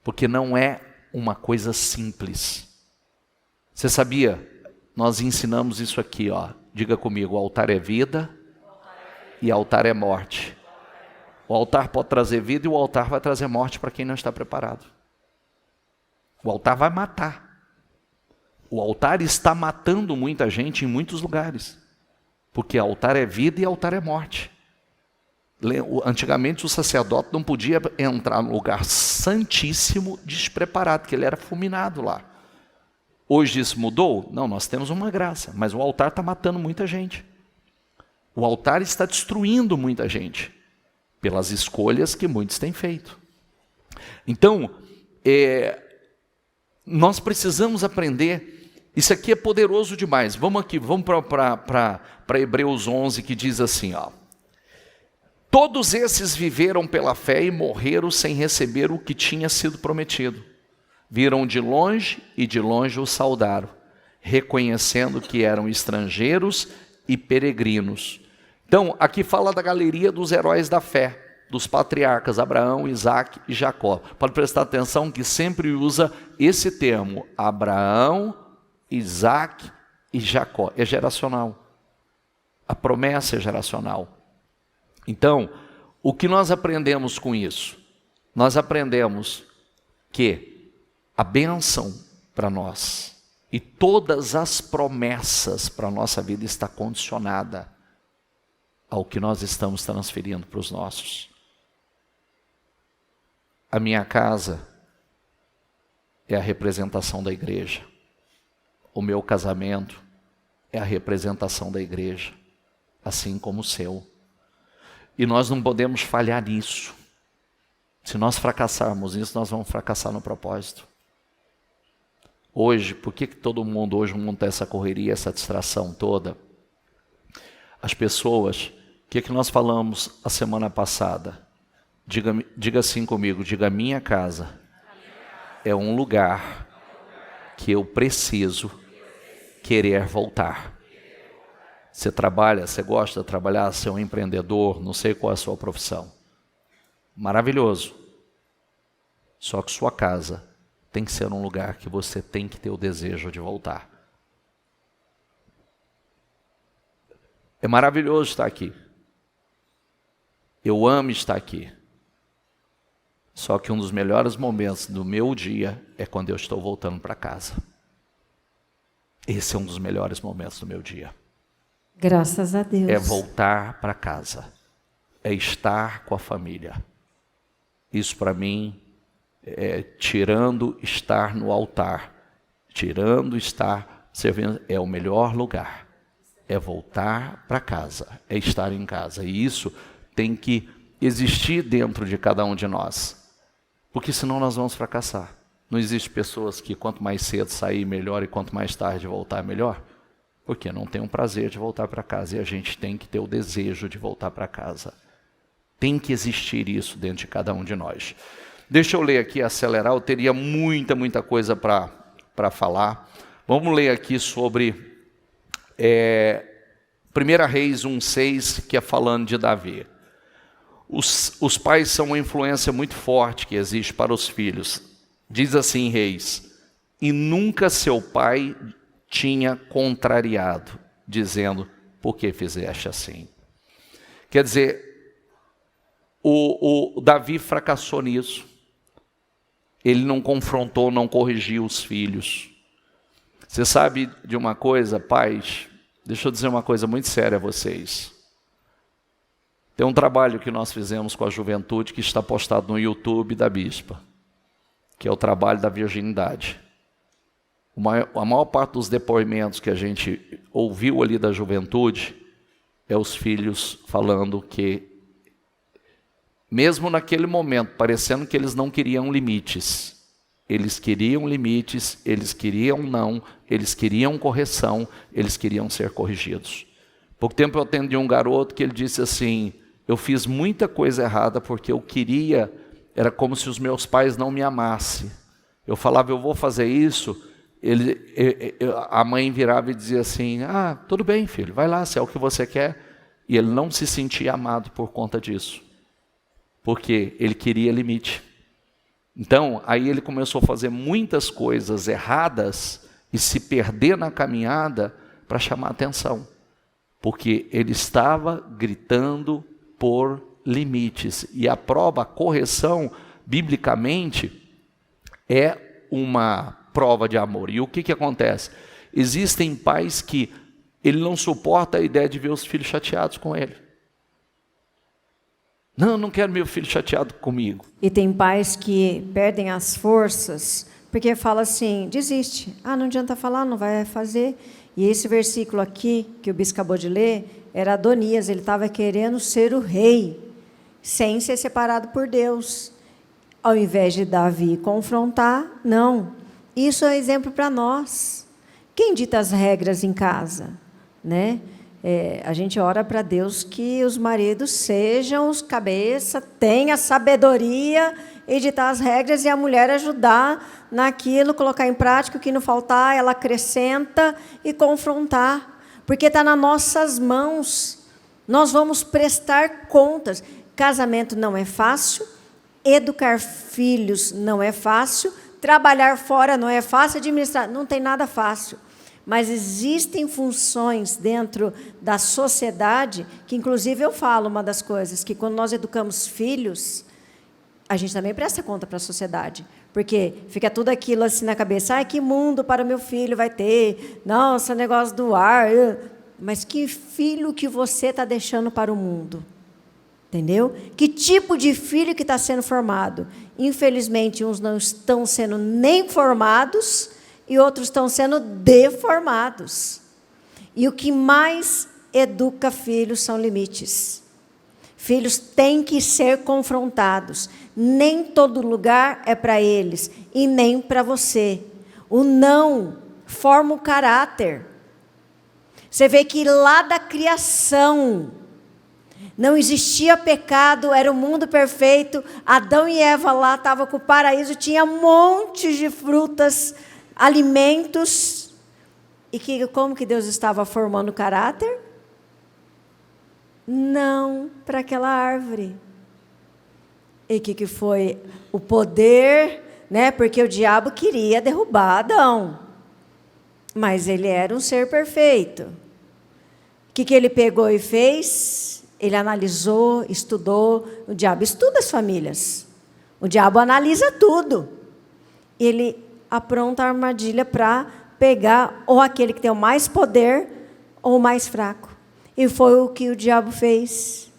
Porque não é uma coisa simples. Você sabia? Nós ensinamos isso aqui, ó. Diga comigo, o altar é vida e altar é morte. O altar pode trazer vida e o altar vai trazer morte para quem não está preparado. O altar vai matar. O altar está matando muita gente em muitos lugares. Porque altar é vida e altar é morte. Antigamente o sacerdote não podia entrar no lugar santíssimo despreparado, porque ele era fulminado lá. Hoje isso mudou? Não, nós temos uma graça, mas o altar está matando muita gente. O altar está destruindo muita gente, pelas escolhas que muitos têm feito. Então, nós precisamos aprender, isso aqui é poderoso demais. Vamos aqui, vamos para Hebreus 11, que diz assim, ó. Todos esses viveram pela fé e morreram sem receber o que tinha sido prometido. Viram de longe e de longe o saudaram, reconhecendo que eram estrangeiros e peregrinos. Então, aqui fala da galeria dos heróis da fé. dos patriarcas Abraão, Isaque e Jacó. Pode prestar atenção que sempre usa esse termo, Abraão, Isaque e Jacó. É geracional. A promessa é geracional. Então, o que nós aprendemos com isso? Nós aprendemos que a bênção para nós e todas as promessas para a nossa vida está condicionada ao que nós estamos transferindo para os nossos. A minha casa é a representação da igreja. O meu casamento é a representação da igreja, assim como o seu. E nós não podemos falhar nisso. Se nós fracassarmos nisso, nós vamos fracassar no propósito. Hoje, por que todo mundo hoje monta essa correria, essa distração toda? As pessoas, o que nós falamos a semana passada? Diga assim comigo, diga: minha casa é um lugar que eu preciso querer voltar. Você trabalha, você gosta de trabalhar, você é um empreendedor, não sei qual é a sua profissão. Maravilhoso. Só que sua casa tem que ser um lugar que você tem que ter o desejo de voltar. É maravilhoso estar aqui. Eu amo estar aqui. Só que um dos melhores momentos do meu dia é quando eu estou voltando para casa. Esse é um dos melhores momentos do meu dia. Graças a Deus. É voltar para casa. É estar com a família. Isso para mim é tirando estar no altar. Tirando estar servindo. É o melhor lugar. É voltar para casa. É estar em casa. E isso tem que existir dentro de cada um de nós. Porque senão nós vamos fracassar. Não existe pessoas que quanto mais cedo sair melhor e quanto mais tarde voltar melhor. Porque não tem um prazer de voltar para casa. E a gente tem que ter o desejo de voltar para casa. Tem que existir isso dentro de cada um de nós. Deixa eu ler aqui, acelerar. Eu teria muita coisa para falar. Vamos ler aqui sobre 1 Reis 1,6, que é falando de Davi. Os pais são uma influência muito forte que existe para os filhos. Diz assim, Reis: e nunca seu pai tinha contrariado, dizendo: por que fizeste assim? Quer dizer, o Davi fracassou nisso. Ele não confrontou, não corrigiu os filhos. Você sabe de uma coisa, pais? Deixa eu dizer uma coisa muito séria a vocês. Tem um trabalho que nós fizemos com a juventude que está postado no YouTube da Bispa, que é o trabalho da virginidade. A maior parte dos depoimentos que a gente ouviu ali da juventude é os filhos falando que, mesmo naquele momento, parecendo que eles não queriam limites, eles queriam limites, eles queriam não, eles queriam correção, eles queriam ser corrigidos. Pouco tempo eu atendi um garoto que ele disse assim: eu fiz muita coisa errada porque eu queria, era como se os meus pais não me amassem. Eu falava, eu vou fazer isso, a mãe virava e dizia assim: ah, tudo bem, filho, vai lá, se é o que você quer. E ele não se sentia amado por conta disso, porque ele queria limite. Então, aí ele começou a fazer muitas coisas erradas e se perder na caminhada para chamar atenção, porque ele estava gritando por limites. E a prova, a correção, biblicamente, é uma prova de amor. E o que acontece? Existem pais que ele não suporta a ideia de ver os filhos chateados com ele. Não quero meu filho chateado comigo. E tem pais que perdem as forças porque fala assim: desiste. Ah, não adianta falar, não vai fazer. E esse versículo aqui, que o bispo acabou de ler, era Adonias. Ele estava querendo ser o rei, sem ser separado por Deus. Ao invés de Davi confrontar, não. Isso é exemplo para nós. Quem dita as regras em casa? Né? A gente ora para Deus que os maridos sejam os cabeça, tenham sabedoria, editar as regras, e a mulher ajudar naquilo, colocar em prática o que não faltar, ela acrescenta e confrontar, porque está nas nossas mãos. Nós vamos prestar contas. casamento não é fácil, educar filhos não é fácil, trabalhar fora não é fácil, administrar, não tem nada fácil. Mas existem funções dentro da sociedade, que inclusive eu falo uma das coisas, que quando nós educamos filhos, a gente também presta conta para a sociedade. Porque fica tudo aquilo assim na cabeça, que mundo para o meu filho vai ter? Nossa, negócio do ar. Mas que filho que você está deixando para o mundo? Entendeu? Que tipo de filho que está sendo formado? Infelizmente, uns não estão sendo nem formados e outros estão sendo deformados. E o que mais educa filhos são limites. Filhos têm que ser confrontados. Nem todo lugar é para eles e nem para você. O não forma o caráter. Você vê que lá da criação não existia pecado, era o mundo perfeito. Adão e Eva lá estavam com o paraíso, tinha montes de frutas, alimentos. E como que Deus estava formando o caráter? Não para aquela árvore. E o que foi? O poder, né? Porque o diabo queria derrubar Adão. Mas ele era um ser perfeito. O que ele pegou e fez? Ele analisou, estudou. O diabo estuda as famílias. O diabo analisa tudo. Ele apronta a armadilha para pegar ou aquele que tem o mais poder ou o mais fraco. E foi o que o diabo fez.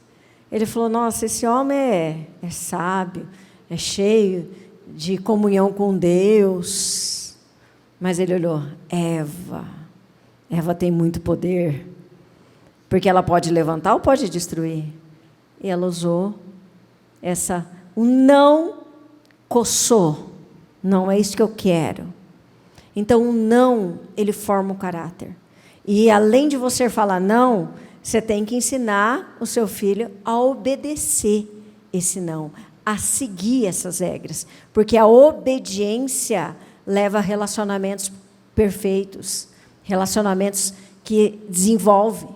Ele falou, nossa, esse homem é sábio, é cheio de comunhão com Deus. Mas ele olhou, Eva tem muito poder, porque ela pode levantar ou pode destruir. E ela usou o não coçou. Não é isso que eu quero. Então, o não, ele forma o caráter. E além de você falar não, você tem que ensinar o seu filho a obedecer esse não, a seguir essas regras. Porque a obediência leva a relacionamentos perfeitos, relacionamentos que desenvolvem.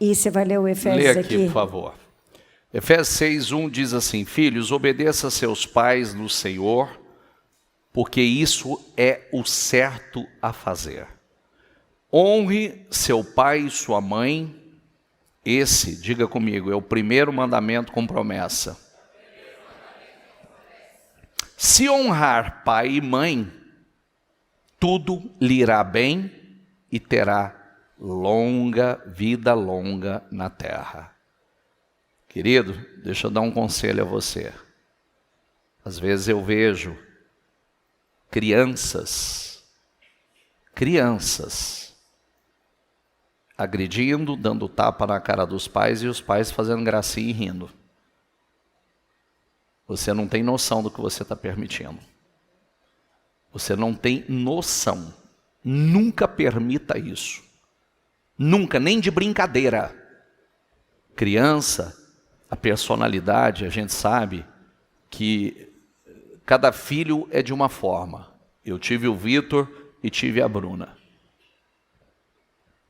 E você vai ler o Efésios aqui? Lê aqui, por favor. Efésios 6:1 diz assim, filhos, obedeça a seus pais no Senhor, porque isso é o certo a fazer. Honre seu pai e sua mãe. Esse, diga comigo, é o primeiro mandamento com promessa. Se honrar pai e mãe, tudo lhe irá bem e terá vida longa na terra. Querido, deixa eu dar um conselho a você. Às vezes eu vejo crianças agredindo, dando tapa na cara dos pais e os pais fazendo gracinha e rindo. Você não tem noção do que você está permitindo. Você não tem noção. Nunca permita isso. Nunca, nem de brincadeira. Criança, a personalidade, a gente sabe que cada filho é de uma forma. Eu tive o Vitor e tive a Bruna.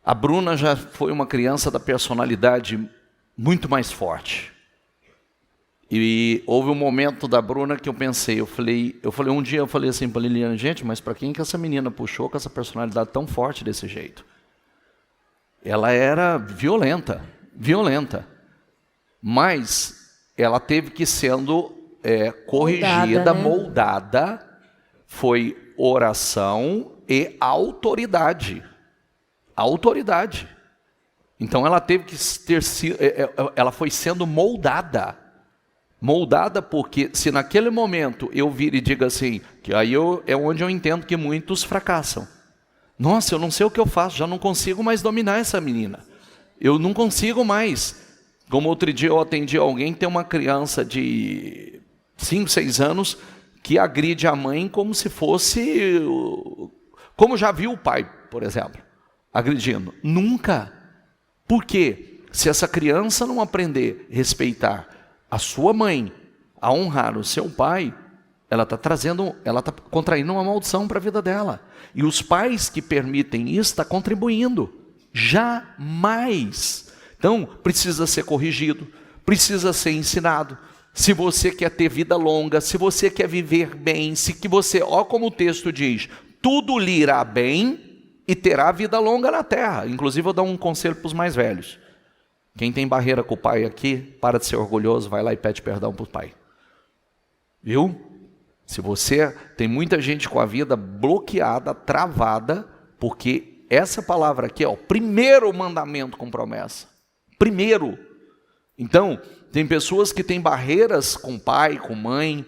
A Bruna já foi uma criança da personalidade muito mais forte. E houve um momento da Bruna que eu pensei, eu falei um dia, eu falei assim para a Liliana, gente, mas para quem que essa menina puxou com essa personalidade tão forte desse jeito? Ela era violenta, mas ela teve que sendo corrigida, moldada, foi oração e autoridade. Então ela teve que ela foi sendo moldada porque se naquele momento eu vir e diga assim, que aí é onde eu entendo que muitos fracassam. Nossa, eu não sei o que eu faço, já não consigo mais dominar essa menina. Eu não consigo mais. Como outro dia eu atendi alguém que tem uma criança de 5, 6 anos que agride a mãe como se fosse, como já viu o pai, por exemplo, agredindo. Nunca. Por quê? Se essa criança não aprender a respeitar a sua mãe, a honrar o seu pai, ela está contraindo uma maldição para a vida dela. E os pais que permitem isso estão contribuindo. Jamais. Então, precisa ser corrigido, precisa ser ensinado. Se você quer ter vida longa, se você quer viver bem, se que você, ó como o texto diz, tudo lhe irá bem e terá vida longa na terra. Inclusive eu dou um conselho para os mais velhos. Quem tem barreira com o pai aqui, para de ser orgulhoso, vai lá e pede perdão para o pai. Viu? Se você tem muita gente com a vida bloqueada, travada, porque essa palavra aqui é o primeiro mandamento com promessa. Primeiro. Então, tem pessoas que têm barreiras com pai, com mãe,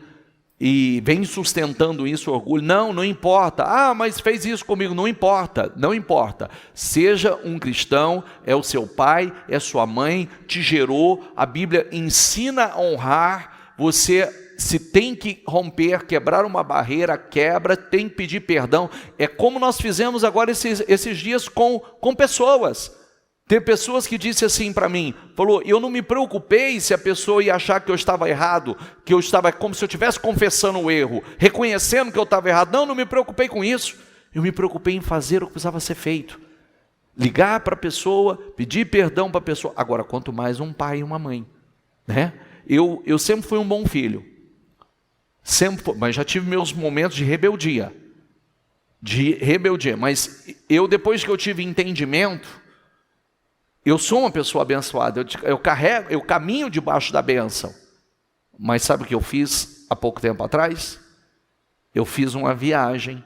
e vem sustentando isso, orgulho. Não importa. Ah, mas fez isso comigo. Não importa, não importa. Seja um cristão, é o seu pai, é sua mãe, te gerou. A Bíblia ensina a honrar. Você, se tem que romper, quebrar uma barreira, quebra, tem que pedir perdão. É como nós fizemos agora esses dias com pessoas. Tem pessoas que disse assim para mim, falou, eu não me preocupei se a pessoa ia achar que eu estava errado, que eu estava como se eu estivesse confessando o erro, reconhecendo que eu estava errado. Não me preocupei com isso. Eu me preocupei em fazer o que precisava ser feito. Ligar para a pessoa, pedir perdão para a pessoa. Agora, quanto mais um pai e uma mãe, né? Eu sempre fui um bom filho. Sempre, mas já tive meus momentos de rebeldia. Mas depois que eu tive entendimento, eu sou uma pessoa abençoada, eu caminho debaixo da bênção. Mas sabe o que eu fiz há pouco tempo atrás? Eu fiz uma viagem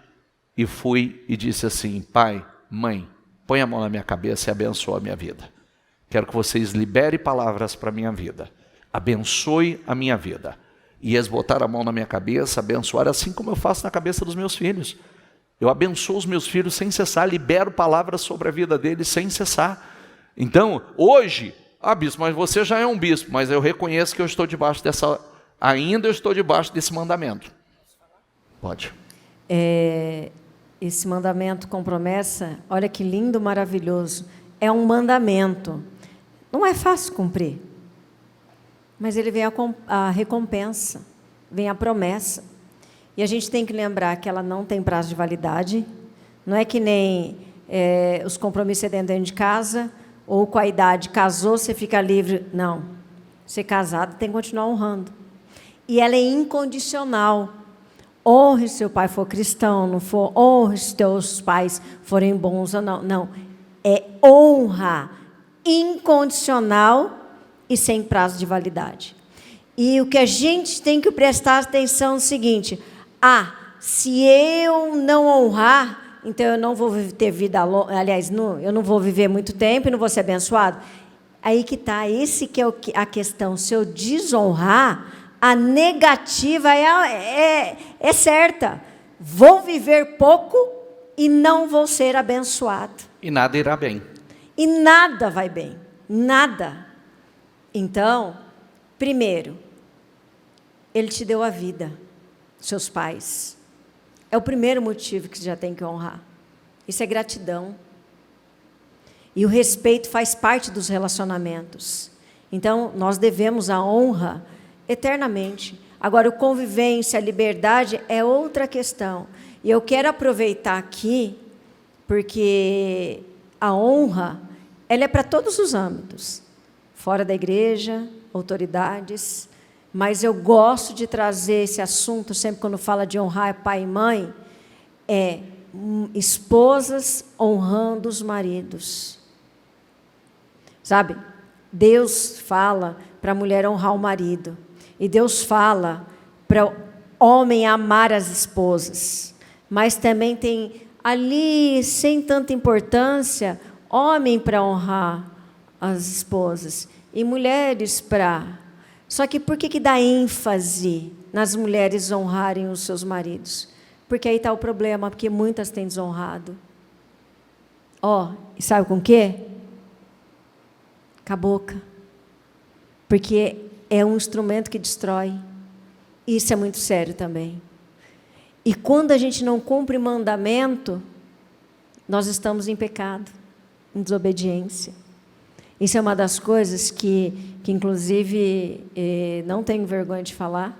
e fui e disse assim, pai, mãe, põe a mão na minha cabeça e abençoa a minha vida. Quero que vocês liberem palavras para a minha vida. Abençoe a minha vida. E eles botaram a mão na minha cabeça, abençoar assim como eu faço na cabeça dos meus filhos. Eu abençoo os meus filhos sem cessar, libero palavras sobre a vida deles sem cessar. Então, hoje, bispo, mas você já é um bispo, mas eu reconheço que eu estou debaixo ainda eu estou debaixo desse mandamento. Pode. Esse mandamento com promessa, olha que lindo, maravilhoso. É um mandamento. Não é fácil cumprir, mas ele vem a recompensa, vem a promessa. E a gente tem que lembrar que ela não tem prazo de validade, não é que nem os compromissos dentro de casa, ou com a idade, casou, você fica livre. Não. Ser casado tem que continuar honrando. E ela é incondicional. Honre se seu pai for cristão, não for, honre se teus pais forem bons ou não. Não. É honra incondicional e sem prazo de validade. E o que a gente tem que prestar atenção é o seguinte: se eu não honrar, então eu não vou ter vida longa, aliás, eu não vou viver muito tempo e não vou ser abençoado. Aí que está, esse que é a questão. Se eu desonrar, a negativa é certa. Vou viver pouco e não vou ser abençoado. E nada irá bem. E nada vai bem. Nada. Então, primeiro, ele te deu a vida, seus pais. É o primeiro motivo que você já tem que honrar. Isso é gratidão. E o respeito faz parte dos relacionamentos. Então, nós devemos a honra eternamente. Agora, o convivência, a liberdade é outra questão. E eu quero aproveitar aqui, porque a honra, ela é para todos os âmbitos. Fora da igreja, autoridades. Mas eu gosto de trazer esse assunto, sempre quando fala de honrar pai e mãe, esposas honrando os maridos. Sabe? Deus fala para a mulher honrar o marido. E Deus fala para o homem amar as esposas. Mas também tem ali, sem tanta importância, homem para honrar as esposas. E mulheres para... Só que por que dá ênfase nas mulheres honrarem os seus maridos? Porque aí está o problema, porque muitas têm desonrado. E sabe com o quê? Com a boca. Porque é um instrumento que destrói. Isso é muito sério também. E quando a gente não cumpre mandamento, nós estamos em pecado, em desobediência. Isso é uma das coisas que inclusive, não tenho vergonha de falar,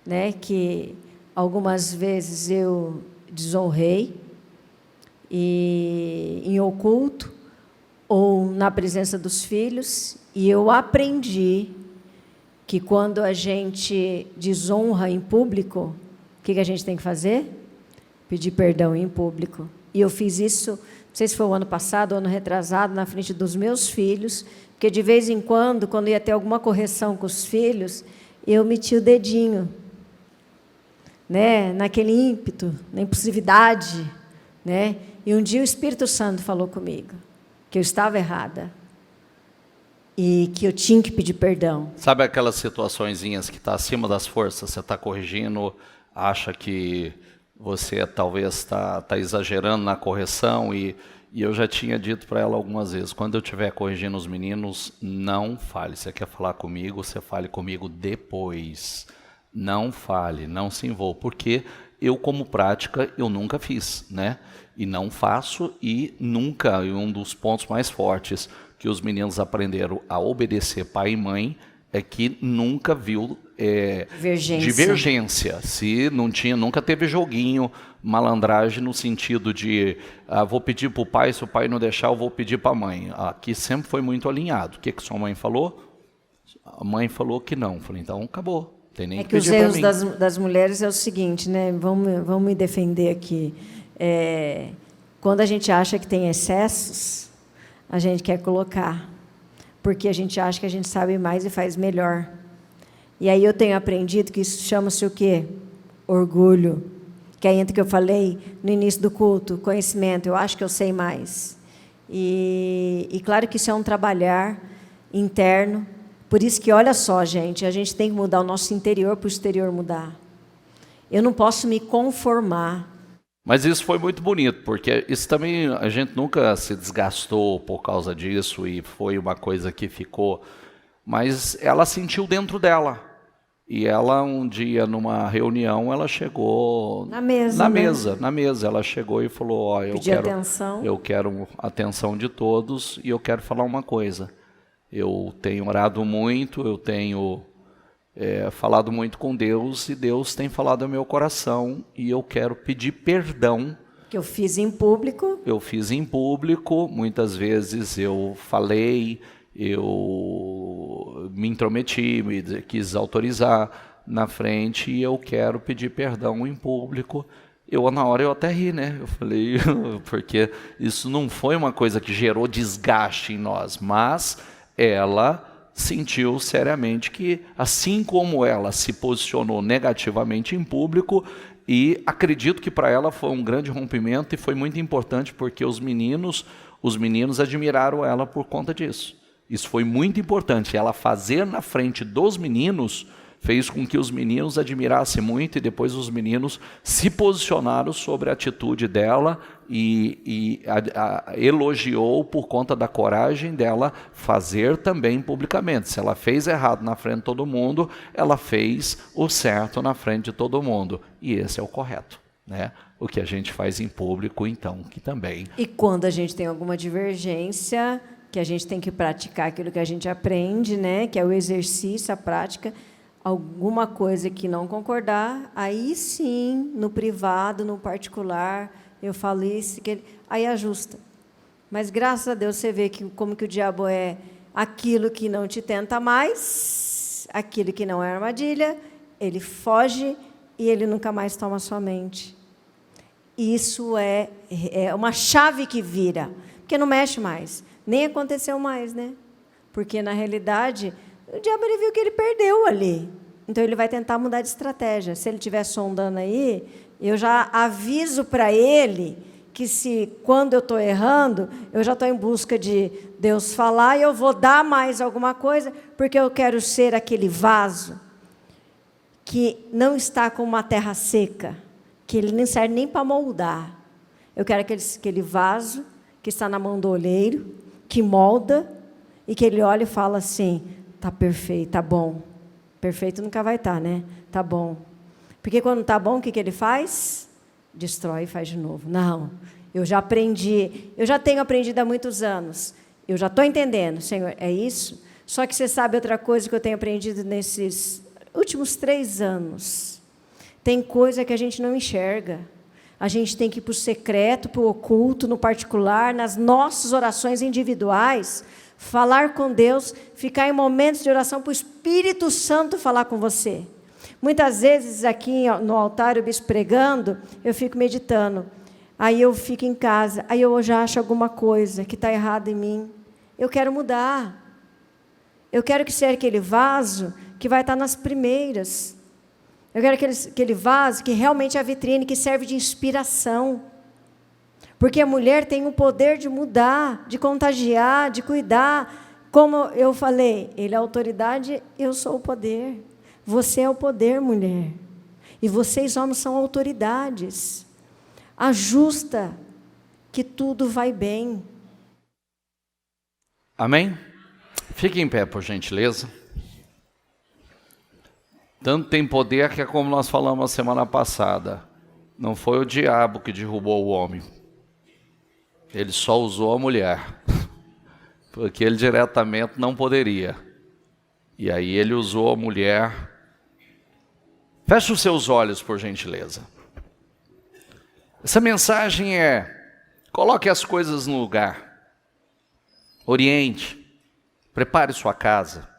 né, que algumas vezes eu desonrei, em oculto, ou na presença dos filhos, e eu aprendi que quando a gente desonra em público, o que a gente tem que fazer? Pedir perdão em público. E eu fiz isso, não sei se foi o ano passado, o ano retrasado, na frente dos meus filhos, porque de vez em quando ia ter alguma correção com os filhos, eu metia o dedinho, né, naquele ímpeto, na impulsividade, né? E um dia o Espírito Santo falou comigo que eu estava errada e que eu tinha que pedir perdão. Sabe aquelas situaçõezinhas que está acima das forças, você está corrigindo, acha que você talvez está exagerando na correção e eu já tinha dito para ela algumas vezes, quando eu estiver corrigindo os meninos, não fale. Você quer falar comigo, você fale comigo depois. Não fale, não se envolva, porque eu como prática, eu nunca fiz, né? E não faço e nunca, e um dos pontos mais fortes que os meninos aprenderam a obedecer pai e mãe é que nunca viu divergência. Se não tinha, nunca teve joguinho, malandragem no sentido de vou pedir para o pai, se o pai não deixar, eu vou pedir para a mãe. Aqui sempre foi muito alinhado. O que sua mãe falou? A mãe falou que não. Falei, então acabou. Tem nem que os erros das mulheres é o seguinte, né? Vamos me defender aqui. Quando a gente acha que tem excessos, a gente quer colocar, porque a gente acha que a gente sabe mais e faz melhor. E aí eu tenho aprendido que isso chama-se o quê? Orgulho. Que aí entra o que eu falei no início do culto, conhecimento, eu acho que eu sei mais. E claro que isso é um trabalhar interno, por isso que, olha só, gente, a gente tem que mudar o nosso interior para o exterior mudar. Eu não posso me conformar. Mas isso foi muito bonito, porque isso também, a gente nunca se desgastou por causa disso e foi uma coisa que ficou, mas ela sentiu dentro dela. E ela, um dia, numa reunião, ela chegou... Na mesa. Ela chegou e falou, eu quero atenção de todos e eu quero falar uma coisa. Eu tenho orado muito, eu tenho falado muito com Deus e Deus tem falado ao meu coração e eu quero pedir perdão. Que eu fiz em público. Eu fiz em público, muitas vezes eu falei, eu me intrometi, quis autorizar na frente e eu quero pedir perdão em público. Na hora eu até ri, né? Eu falei, porque isso não foi uma coisa que gerou desgaste em nós, mas ela sentiu seriamente que, assim como ela se posicionou negativamente em público, e acredito que para ela foi um grande rompimento e foi muito importante porque os meninos admiraram ela por conta disso. Isso foi muito importante. Ela fazer na frente dos meninos fez com que os meninos admirassem muito e depois os meninos se posicionaram sobre a atitude dela e elogiou por conta da coragem dela fazer também publicamente. Se ela fez errado na frente de todo mundo, ela fez o certo na frente de todo mundo. E esse é o correto, né? O que a gente faz em público, então, que também... E quando a gente tem alguma divergência, que a gente tem que praticar aquilo que a gente aprende, né? Que é o exercício, a prática... alguma coisa que não concordar, aí sim, no privado, no particular, eu falo isso, aí ajusta. Mas, graças a Deus, você vê como que o diabo é aquilo que não te tenta mais, aquilo que não é armadilha, ele foge e ele nunca mais toma sua mente. Isso é uma chave que vira, porque não mexe mais, nem aconteceu mais, né? Porque, na realidade... o diabo ele viu que ele perdeu ali. Então, ele vai tentar mudar de estratégia. Se ele estiver sondando aí, eu já aviso para ele que quando eu estou errando, eu já estou em busca de Deus falar e eu vou dar mais alguma coisa, porque eu quero ser aquele vaso que não está com uma terra seca, que ele não serve nem para moldar. Eu quero aquele vaso que está na mão do oleiro, que molda, e que ele olha e fala assim... Está perfeito, está bom. Perfeito nunca vai estar, né? Está bom. Porque quando está bom, o que ele faz? Destrói e faz de novo. Não, eu já aprendi, eu já tenho aprendido há muitos anos. Eu já estou entendendo, Senhor, é isso? Só que você sabe outra coisa que eu tenho aprendido nesses últimos 3 anos. Tem coisa que a gente não enxerga. A gente tem que ir para o secreto, para o oculto, no particular, nas nossas orações individuais, falar com Deus, ficar em momentos de oração para o Espírito Santo falar com você. Muitas vezes aqui no altar, o bispo pregando, eu fico meditando. Aí eu fico em casa, aí eu já acho alguma coisa que está errada em mim. Eu quero mudar. Eu quero que seja aquele vaso que vai estar nas primeiras. Eu quero aquele vaso que realmente é a vitrine, que serve de inspiração. Porque a mulher tem o poder de mudar, de contagiar, de cuidar. Como eu falei, ele é a autoridade, eu sou o poder. Você é o poder, mulher. E vocês, homens, são autoridades. Ajusta, que tudo vai bem. Amém? Fique em pé, por gentileza. Tanto tem poder que é como nós falamos a semana passada. Não foi o diabo que derrubou o homem. Ele só usou a mulher. Porque ele diretamente não poderia. E aí ele usou a mulher. Feche os seus olhos, por gentileza. Essa mensagem coloque as coisas no lugar. Oriente. Prepare sua casa.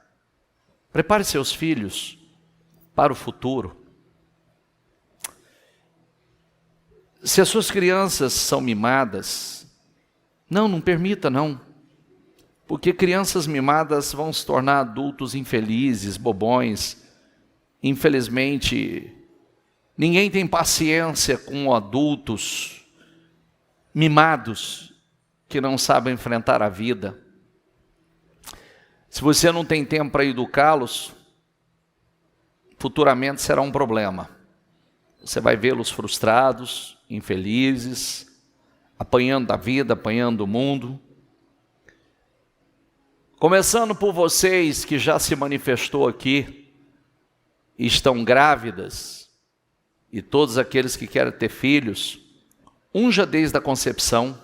Prepare seus filhos para o futuro. Se as suas crianças são mimadas, não permita não. Porque crianças mimadas vão se tornar adultos infelizes, bobões. Infelizmente, ninguém tem paciência com adultos mimados que não sabem enfrentar a vida. Se você não tem tempo para educá-los, futuramente será um problema. Você vai vê-los frustrados, infelizes, apanhando da vida, apanhando do mundo. Começando por vocês que já se manifestou aqui, e estão grávidas, e todos aqueles que querem ter filhos, unja desde a concepção,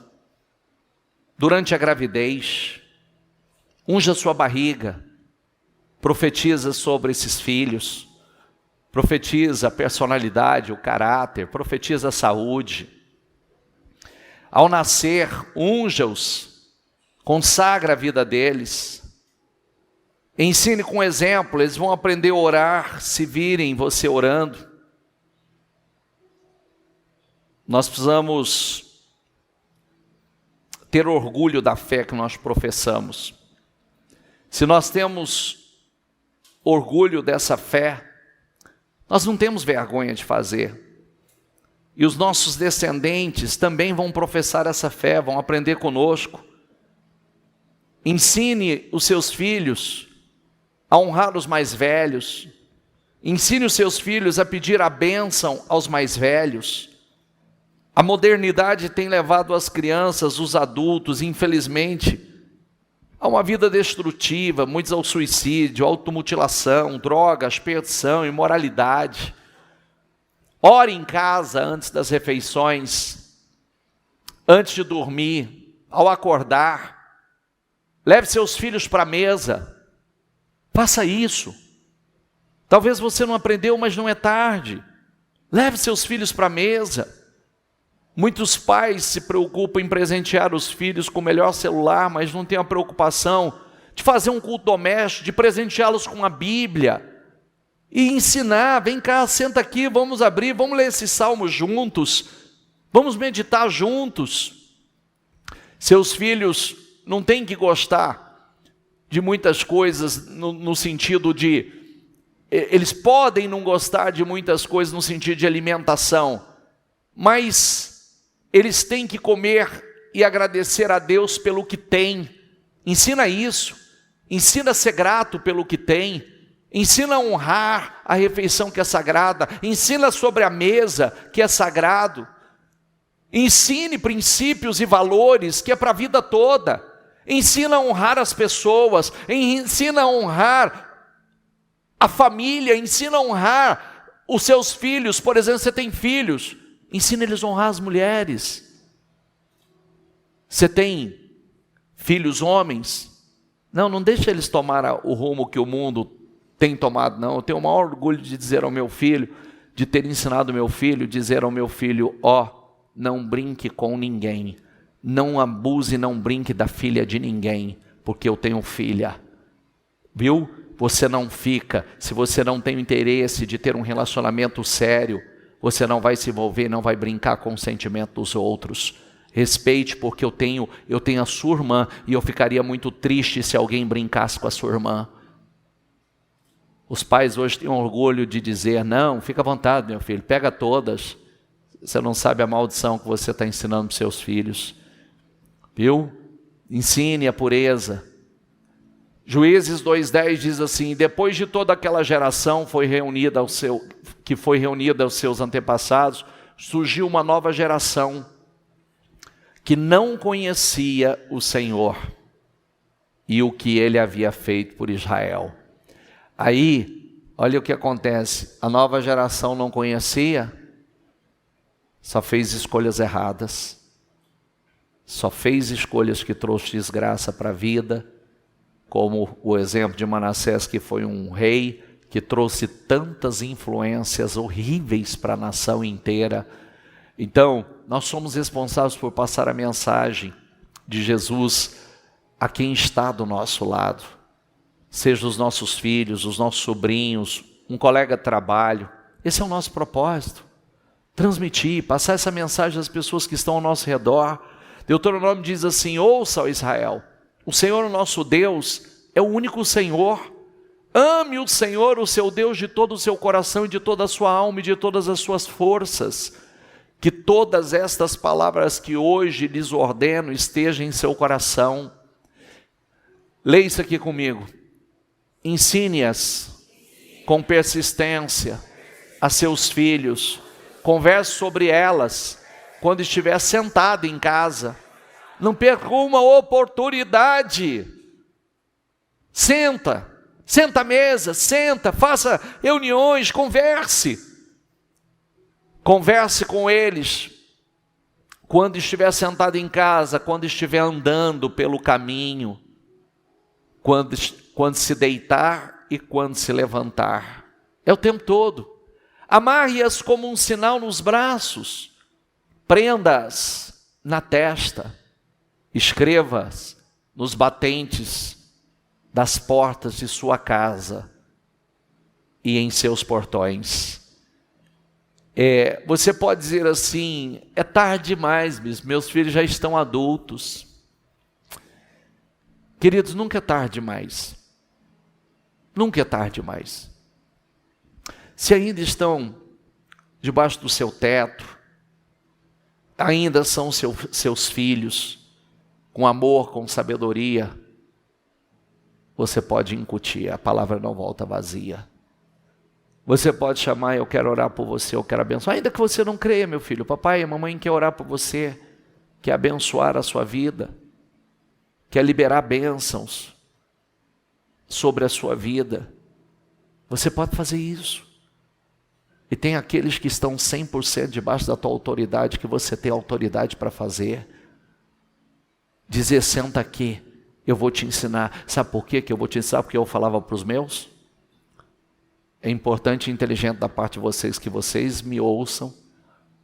durante a gravidez, unja sua barriga, profetiza sobre esses filhos, profetiza a personalidade, o caráter, profetiza a saúde. Ao nascer, unja-os, consagra a vida deles, ensine com exemplo, eles vão aprender a orar, se virem você orando. Nós precisamos ter orgulho da fé que nós professamos. Se nós temos orgulho dessa fé, nós não temos vergonha de fazer. E os nossos descendentes também vão professar essa fé, vão aprender conosco. Ensine os seus filhos a honrar os mais velhos. Ensine os seus filhos a pedir a bênção aos mais velhos. A modernidade tem levado as crianças, os adultos, infelizmente, a uma vida destrutiva, muitos ao suicídio, automutilação, drogas, perdição, imoralidade. Ore em casa antes das refeições, antes de dormir, ao acordar. Leve seus filhos para a mesa. Faça isso. Talvez você não aprendeu, mas não é tarde. Leve seus filhos para a mesa. Muitos pais se preocupam em presentear os filhos com o melhor celular, mas não têm a preocupação de fazer um culto doméstico, de presenteá-los com a Bíblia e ensinar. Vem cá, senta aqui, vamos abrir, vamos ler esse salmo juntos, vamos meditar juntos. Seus filhos não têm que gostar de muitas coisas no sentido de... Eles podem não gostar de muitas coisas no sentido de alimentação, mas eles têm que comer e agradecer a Deus pelo que têm. Ensina isso. Ensina a ser grato pelo que tem. Ensina a honrar a refeição que é sagrada. Ensina sobre a mesa que é sagrado. Ensine princípios e valores que é para a vida toda. Ensina a honrar as pessoas. Ensina a honrar a família. Ensina a honrar os seus filhos. Por exemplo, você tem filhos. Ensina eles a honrar as mulheres. Você tem filhos homens? Não deixa eles tomar o rumo que o mundo tem tomado, não. Eu tenho o maior orgulho de dizer ao meu filho, de ter ensinado meu filho, dizer ao meu filho, ó, não brinque com ninguém. Não abuse, não brinque da filha de ninguém, porque eu tenho filha. Viu? Você não fica, se você não tem o interesse de ter um relacionamento sério, você não vai se envolver, não vai brincar com o sentimento dos outros. Respeite, porque eu tenho a sua irmã, e eu ficaria muito triste se alguém brincasse com a sua irmã. Os pais hoje têm orgulho de dizer, não, fica à vontade, meu filho, pega todas. Você não sabe a maldição que você está ensinando para os seus filhos. Viu? Ensine a pureza. Juízes 2:10 diz assim, depois de toda aquela geração que foi reunida aos seus antepassados, surgiu uma nova geração que não conhecia o Senhor e o que ele havia feito por Israel. Aí, olha o que acontece, a nova geração não conhecia, só fez escolhas erradas, só fez escolhas que trouxe desgraça para a vida, como o exemplo de Manassés, que foi um rei que trouxe tantas influências horríveis para a nação inteira. Então, nós somos responsáveis por passar a mensagem de Jesus a quem está do nosso lado. Seja os nossos filhos, os nossos sobrinhos, um colega de trabalho. Esse é o nosso propósito. Transmitir, passar essa mensagem às pessoas que estão ao nosso redor. Deuteronômio diz assim, ouça, ó Israel, o Senhor, o nosso Deus, é o único Senhor. Ame o Senhor, o seu Deus, de todo o seu coração e de toda a sua alma e de todas as suas forças. Que todas estas palavras que hoje lhes ordeno estejam em seu coração. Leia isso aqui comigo. Ensine-as com persistência a seus filhos. Converse sobre elas quando estiver sentado em casa. Não perca uma oportunidade. Senta à mesa, faça reuniões, converse. Converse com eles quando estiver sentado em casa, quando estiver andando pelo caminho, quando se deitar e quando se levantar. É o tempo todo. Amarre-as como um sinal nos braços, prenda-as na testa, escreva-as nos batentes das portas de sua casa e em seus portões. Você pode dizer assim, é tarde demais, meus filhos já estão adultos. Queridos, nunca é tarde demais. Nunca é tarde demais. Se ainda estão debaixo do seu teto, ainda são seus filhos, com amor, com sabedoria, você pode incutir, a palavra não volta vazia. Você pode chamar, eu quero orar por você, eu quero abençoar. Ainda que você não creia, meu filho, papai e mamãe quer orar por você, quer abençoar a sua vida, quer liberar bênçãos sobre a sua vida. Você pode fazer isso. E tem aqueles que estão 100% debaixo da tua autoridade, que você tem autoridade para fazer. Dizer, senta aqui, eu vou te ensinar. Sabe por quê que eu vou te ensinar? Porque eu falava para os meus. É importante e inteligente da parte de vocês que vocês me ouçam,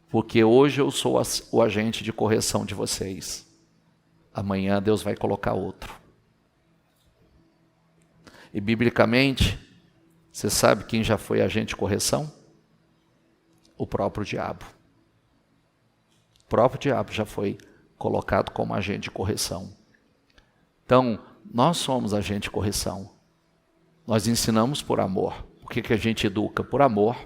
porque hoje eu sou o agente de correção de vocês. Amanhã Deus vai colocar outro. E biblicamente, você sabe quem já foi agente de correção? O próprio diabo. O próprio diabo já foi colocado como agente de correção. Então, nós somos agente de correção. Nós ensinamos por amor. Por que a gente educa? Por amor.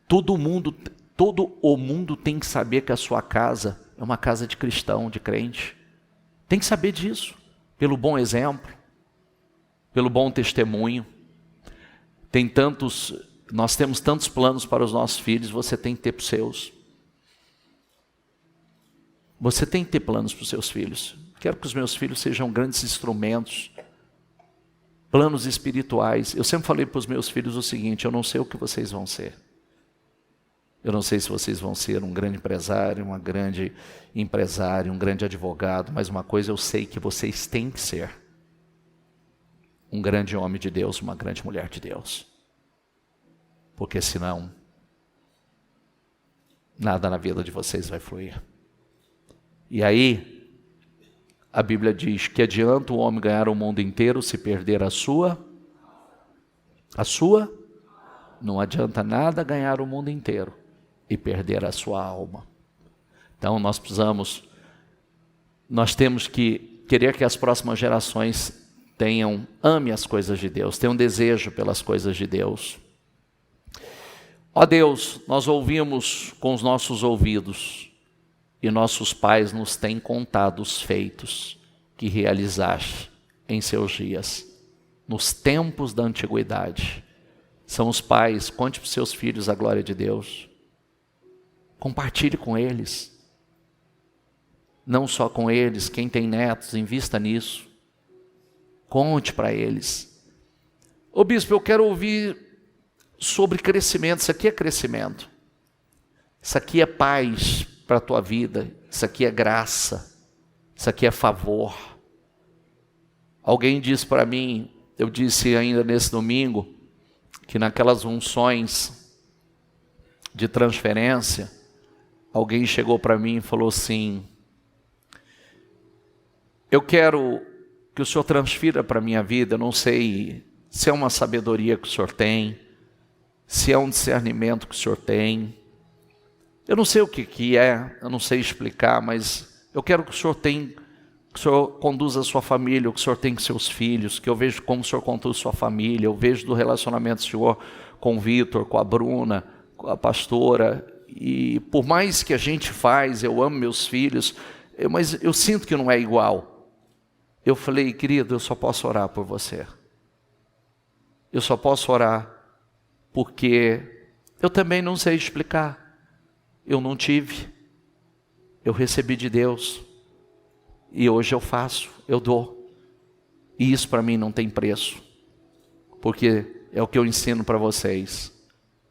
Todo o mundo tem que saber que a sua casa é uma casa de cristão, de crente. Tem que saber disso. Pelo bom exemplo. Pelo bom testemunho. Nós temos tantos planos para os nossos filhos, você tem que ter para os seus. Você tem que ter planos para os seus filhos. Quero que os meus filhos sejam grandes instrumentos, planos espirituais. Eu sempre falei para os meus filhos o seguinte, eu não sei o que vocês vão ser. Eu não sei se vocês vão ser um grande empresário, uma grande empresária, um grande advogado, mas uma coisa eu sei que vocês têm que ser. Um grande homem de Deus, uma grande mulher de Deus. Porque senão, nada na vida de vocês vai fluir. E aí, a Bíblia diz que adianta o homem ganhar o mundo inteiro se perder a sua? Não adianta nada ganhar o mundo inteiro e perder a sua alma. Então nós temos que querer que as próximas gerações ame as coisas de Deus, tenham desejo pelas coisas de Deus. Ó Deus, nós ouvimos com os nossos ouvidos e nossos pais nos têm contado os feitos que realizaste em seus dias, nos tempos da antiguidade. São os pais, conte para os seus filhos a glória de Deus. Compartilhe com eles. Não só com eles, quem tem netos, invista nisso. Conte para eles. Ô bispo, eu quero ouvir sobre crescimento. Isso aqui é crescimento. Isso aqui é paz para a tua vida. Isso aqui é graça. Isso aqui é favor. Alguém disse para mim, eu disse ainda nesse domingo, que naquelas unções de transferência, alguém chegou para mim e falou assim: eu quero que o Senhor transfira para a minha vida. Eu não sei se é uma sabedoria que o Senhor tem, se é um discernimento que o Senhor tem. Eu não sei o que é, eu não sei explicar, mas eu quero que o Senhor conduza a sua família, o que o Senhor tem com seus filhos, que eu vejo como o Senhor conduz a sua família, eu vejo do relacionamento do Senhor com o Vitor, com a Bruna, com a pastora, e por mais que a gente faz, eu amo meus filhos, mas eu sinto que não é igual. Eu falei: querido, eu só posso orar por você. Eu só posso orar porque eu também não sei explicar. Eu não tive. Eu recebi de Deus. E hoje eu faço, eu dou. E isso para mim não tem preço. Porque é o que eu ensino para vocês.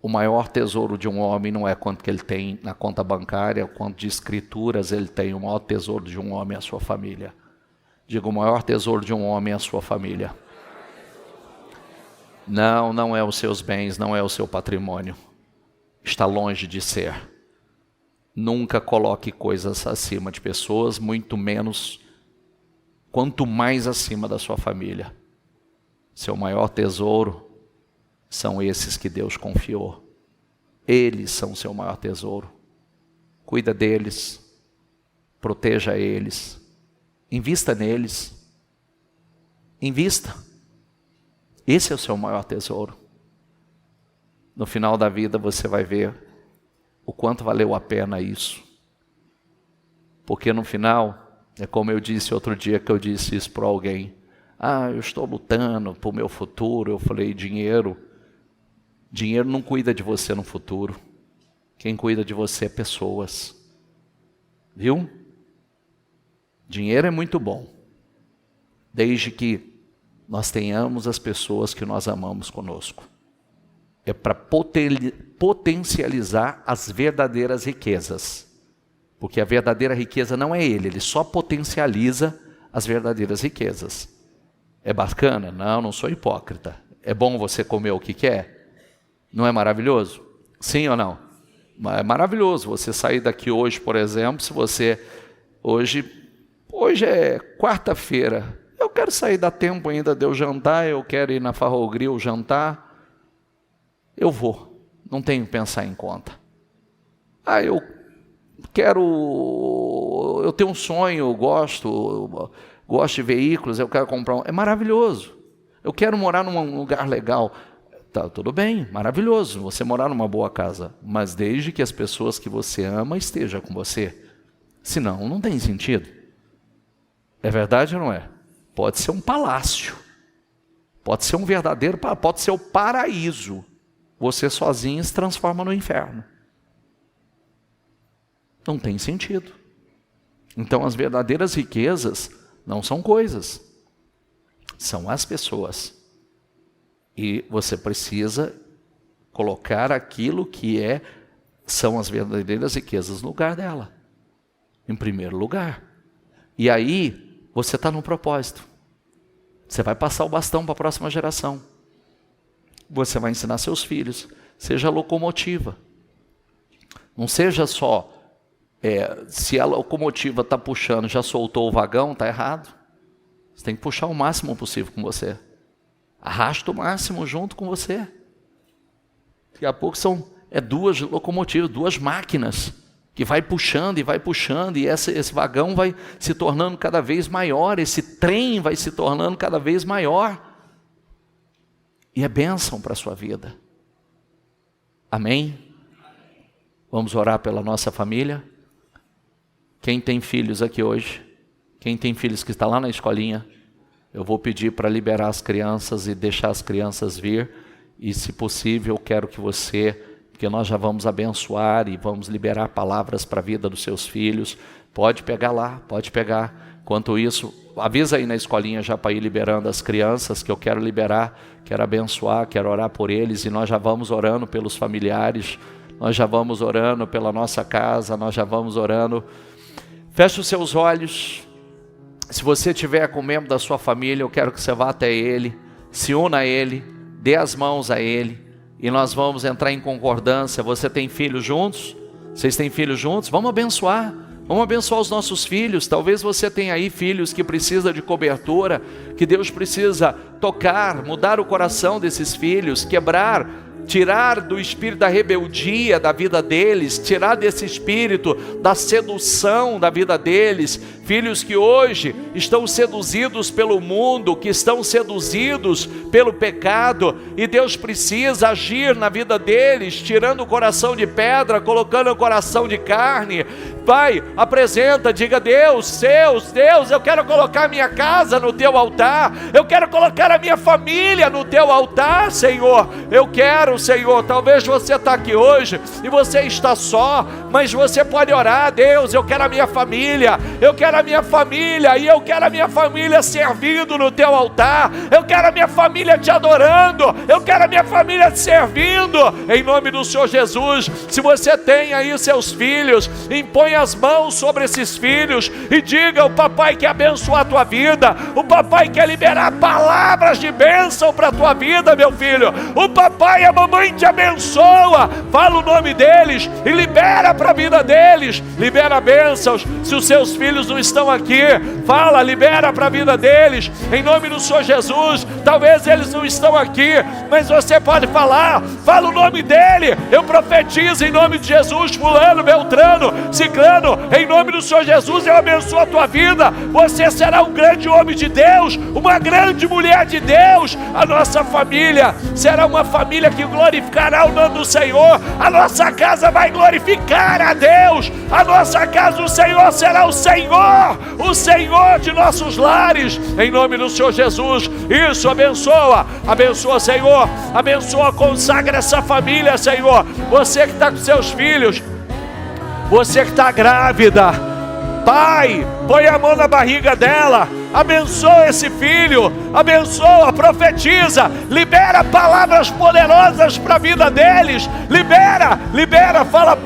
O maior tesouro de um homem não é quanto que ele tem na conta bancária, quanto de escrituras ele tem. O maior tesouro de um homem é a sua família. Digo, o maior tesouro de um homem é a sua família. Não é os seus bens, não é o seu patrimônio. Está longe de ser. Nunca coloque coisas acima de pessoas, muito menos, quanto mais acima da sua família. Seu maior tesouro são esses que Deus confiou. Eles são seu maior tesouro. Cuida deles, proteja eles, invista neles, invista. Esse é o seu maior tesouro. No final da vida você vai ver o quanto valeu a pena isso. Porque no final, é como eu disse outro dia, que eu disse isso para alguém: eu estou lutando para o meu futuro. Eu falei: dinheiro não cuida de você no futuro. Quem cuida de você é pessoas. Viu? Dinheiro é muito bom, desde que nós tenhamos as pessoas que nós amamos conosco. É para potencializar as verdadeiras riquezas. Porque a verdadeira riqueza não é ele só potencializa as verdadeiras riquezas. É bacana? Não sou hipócrita. É bom você comer o que quer? Não é maravilhoso? Sim ou não? É maravilhoso você sair daqui hoje, por exemplo, se você... Hoje é quarta-feira. Eu quero sair, dá tempo ainda de eu jantar, eu quero ir na Farroupilha jantar. Eu vou, não tenho que pensar em conta. Eu tenho um sonho, eu gosto de veículos, eu quero comprar é maravilhoso. Eu quero morar num lugar legal. Tá, tudo bem, maravilhoso, você morar numa boa casa, mas desde que as pessoas que você ama estejam com você. Senão, não tem sentido. É verdade ou não é? Pode ser um palácio, pode ser um verdadeiro, pode ser o paraíso. Você sozinho se transforma no inferno. Não tem sentido. Então as verdadeiras riquezas não são coisas, são as pessoas. E você precisa colocar aquilo que são as verdadeiras riquezas no lugar dela, em primeiro lugar. E aí você está no propósito. Você vai passar o bastão para a próxima geração. Você vai ensinar seus filhos. Seja locomotiva. Não seja só, se a locomotiva está puxando, já soltou o vagão, está errado. Você tem que puxar o máximo possível com você. Arrasta o máximo junto com você. Daqui a pouco são duas locomotivas, duas máquinas, que vai puxando, e esse vagão vai se tornando cada vez maior, esse trem vai se tornando cada vez maior. E é bênção para a sua vida. Amém? Vamos orar pela nossa família? Quem tem filhos aqui hoje? Quem tem filhos que está lá na escolinha? Eu vou pedir para liberar as crianças e deixar as crianças vir. E se possível, eu quero que você, porque nós já vamos abençoar e vamos liberar palavras para a vida dos seus filhos. Pode pegar lá, pode pegar. Enquanto isso, avisa aí na escolinha já para ir liberando as crianças, que eu quero liberar, quero abençoar, quero orar por eles. E nós já vamos orando pelos familiares, nós já vamos orando pela nossa casa, nós já vamos orando. Feche os seus olhos. Se você estiver com um membro da sua família, eu quero que você vá até ele, se una a ele, dê as mãos a ele, e nós vamos entrar em concordância. Você tem filhos juntos? Vocês têm filhos juntos? Vamos abençoar os nossos filhos. Talvez você tenha aí filhos que precisam de cobertura, que Deus precisa tocar, mudar o coração desses filhos, tirar do espírito da rebeldia da vida deles, tirar desse espírito da sedução da vida deles. Filhos que hoje estão seduzidos pelo mundo, que estão seduzidos pelo pecado, e Deus precisa agir na vida deles, tirando o coração de pedra, colocando o coração de carne. Pai, apresenta, diga: Deus, eu quero colocar minha casa no teu altar, eu quero colocar a minha família no teu altar, Senhor. Eu quero, Senhor. Talvez você está aqui hoje e você está só, mas você pode orar: Deus, eu quero a minha família, e eu quero a minha família servindo no teu altar, eu quero a minha família te adorando, eu quero a minha família te servindo, em nome do Senhor Jesus. Se você tem aí seus filhos, impõe as mãos sobre esses filhos e diga: o papai quer abençoar a tua vida, o papai quer liberar palavras de bênção para a tua vida, meu filho. O papai e a mamãe te abençoa. Fala o nome deles e libera para a vida deles, libera bênçãos. Se os seus filhos não estão aqui, fala, libera para a vida deles, em nome do Senhor Jesus. Talvez eles não estão aqui, mas você pode falar, fala o nome dele. Eu profetizo em nome de Jesus: fulano, beltrano, ciclano, em nome do Senhor Jesus, eu abençoo a tua vida. Você será um grande homem de Deus, uma grande mulher de Deus. A nossa família será uma família que glorificará o nome do Senhor. A nossa casa vai glorificar a Deus. A nossa casa, o Senhor será o Senhor de nossos lares, em nome do Senhor Jesus. Isso, abençoa, Senhor, abençoa, consagra essa família, Senhor. Você que está com seus filhos, você que está grávida, Pai, põe a mão na barriga dela, abençoa esse filho, abençoa, profetiza, libera palavras poderosas para a vida deles, libera, fala: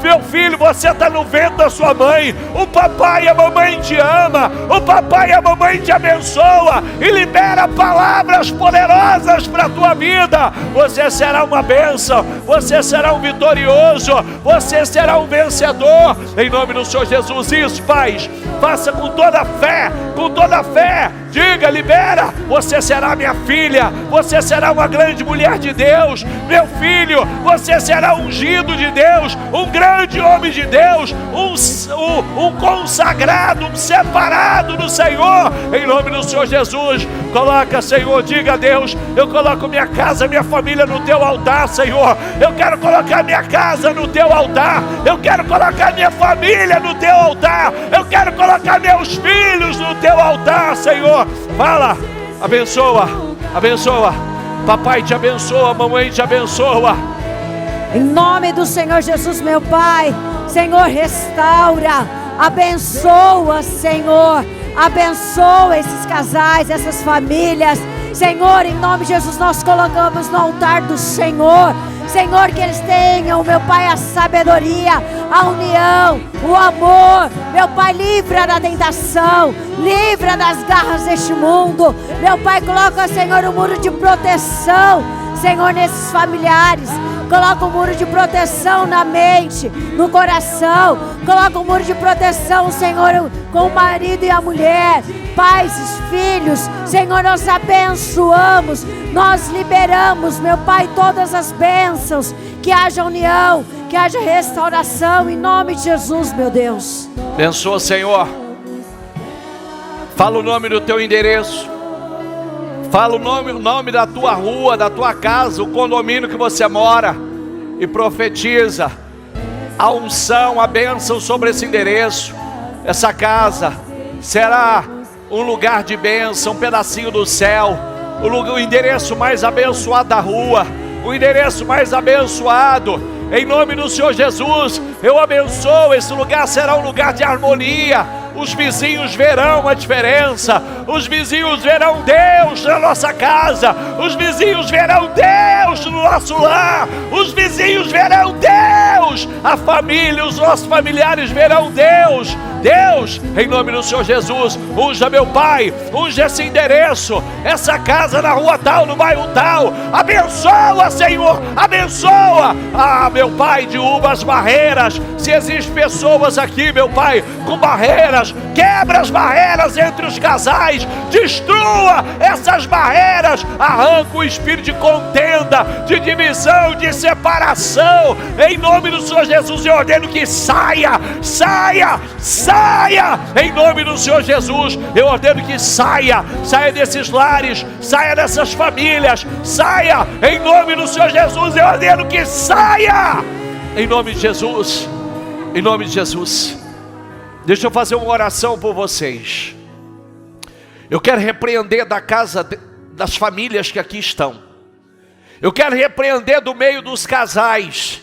meu filho, você está no ventre da sua mãe, o papai e a mamãe te ama, o papai e a mamãe te abençoa, e libera palavras poderosas para a tua vida. Você será uma bênção, você será um vitorioso, você será um vencedor, em nome do Senhor Jesus. Isso, pais, faça com toda a fé, diga: libera, você será minha filha, você será uma grande mulher de Deus, meu filho, você será ungido de Deus, um grande homem de Deus, um consagrado, um separado do Senhor, em nome do Senhor Jesus. Coloca, Senhor, diga: Deus, eu coloco minha casa, minha família no teu altar, Senhor. Eu quero colocar minha casa no teu altar, eu quero colocar minha família no teu altar, eu quero colocar meus filhos no teu altar, Senhor. Fala, abençoa, papai te abençoa, mamãe te abençoa, em nome do Senhor Jesus, meu Pai. Senhor, restaura, abençoa, Senhor, abençoa esses casais, essas famílias, Senhor, em nome de Jesus. Nós colocamos no altar do Senhor, Senhor, que eles tenham, meu Pai, a sabedoria, a união, o amor, meu Pai. Livra da tentação, livra das garras deste mundo, meu Pai. Coloca, Senhor, um muro de proteção, Senhor, nesses familiares, Coloca um muro de proteção na mente, no coração. Coloca um muro de proteção, Senhor, com o marido e a mulher, pais e filhos. Senhor, nós abençoamos, nós liberamos, meu Pai, todas as bênçãos. Que haja união, que haja restauração, em nome de Jesus, meu Deus. Abençoa, Senhor. Fala o nome do teu endereço. Fala o nome da tua rua, da tua casa, o condomínio que você mora. E profetiza a unção, a bênção sobre esse endereço. Essa casa será um lugar de bênção, um pedacinho do céu. O endereço mais abençoado da rua. O endereço mais abençoado. Em nome do Senhor Jesus, eu abençoo. Esse lugar será um lugar de harmonia. Os vizinhos verão a diferença. Os vizinhos verão Deus na nossa casa. Os vizinhos verão Deus no nosso lar. Os vizinhos verão Deus. A família, os nossos familiares verão Deus. Deus, em nome do Senhor Jesus, unja meu Pai, unja esse endereço, essa casa na rua tal, no bairro tal. Abençoa, Senhor, abençoa. Meu Pai, derruba as barreiras. Se existem pessoas aqui, meu Pai, com barreiras, quebra as barreiras entre os casais, destrua essas barreiras, arranca o espírito de contenda, de divisão, de separação. Em nome do Senhor Jesus, eu ordeno que saia, saia, saia, em nome do Senhor Jesus. Eu ordeno que saia, saia desses lares, saia dessas famílias, saia, em nome do Senhor Jesus. Eu ordeno que saia, em nome de Jesus, em nome de Jesus. Deixa eu fazer uma oração por vocês. Eu quero repreender da casa das famílias que aqui estão. Eu quero repreender do meio dos casais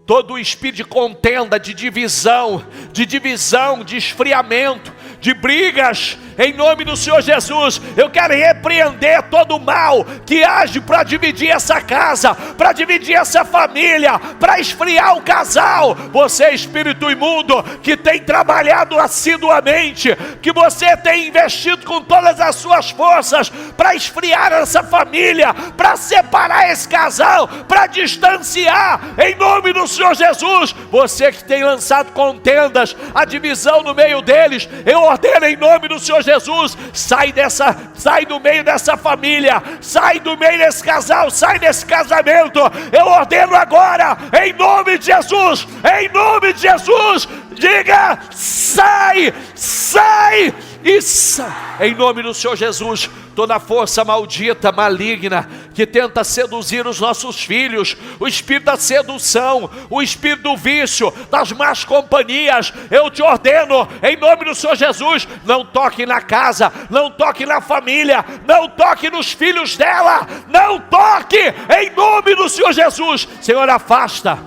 todo o espírito de contenda, de divisão, de esfriamento, de brigas. Em nome do Senhor Jesus, eu quero repreender todo o mal que age para dividir essa casa, para dividir essa família, para esfriar o casal. Você, espírito imundo, que tem trabalhado assiduamente, que você tem investido com todas as suas forças para esfriar essa família, para separar esse casal, para distanciar, em nome do Senhor Jesus. Você que tem lançado contendas, a divisão no meio deles, eu ordeno em nome do Senhor Jesus, sai do meio dessa família, sai do meio desse casal, sai desse casamento. Eu ordeno agora, em nome de Jesus, em nome de Jesus, diga: sai, sai e sai, em nome do Senhor Jesus. Toda força maldita, maligna, que tenta seduzir os nossos filhos, o espírito da sedução, o espírito do vício, das más companhias, eu te ordeno, em nome do Senhor Jesus, não toque na casa, não toque na família, não toque nos filhos dela, não toque, em nome do Senhor Jesus. Senhor, afasta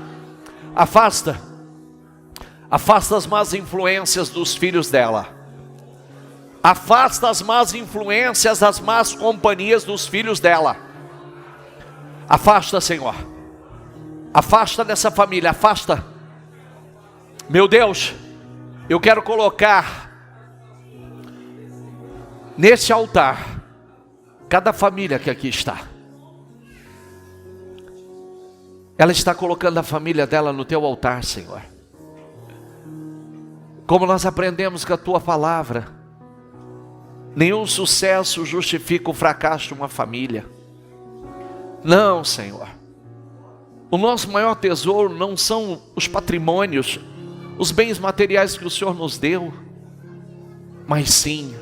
as más influências dos filhos dela. Afasta as más influências, as más companhias dos filhos dela. Afasta, Senhor. Afasta dessa família, afasta. Meu Deus, eu quero colocar nesse altar cada família que aqui está. Ela está colocando a família dela no teu altar, Senhor. Como nós aprendemos com a tua palavra, nenhum sucesso justifica o fracasso de uma família. Não, Senhor. O nosso maior tesouro não são os patrimônios, os bens materiais que o Senhor nos deu, mas sim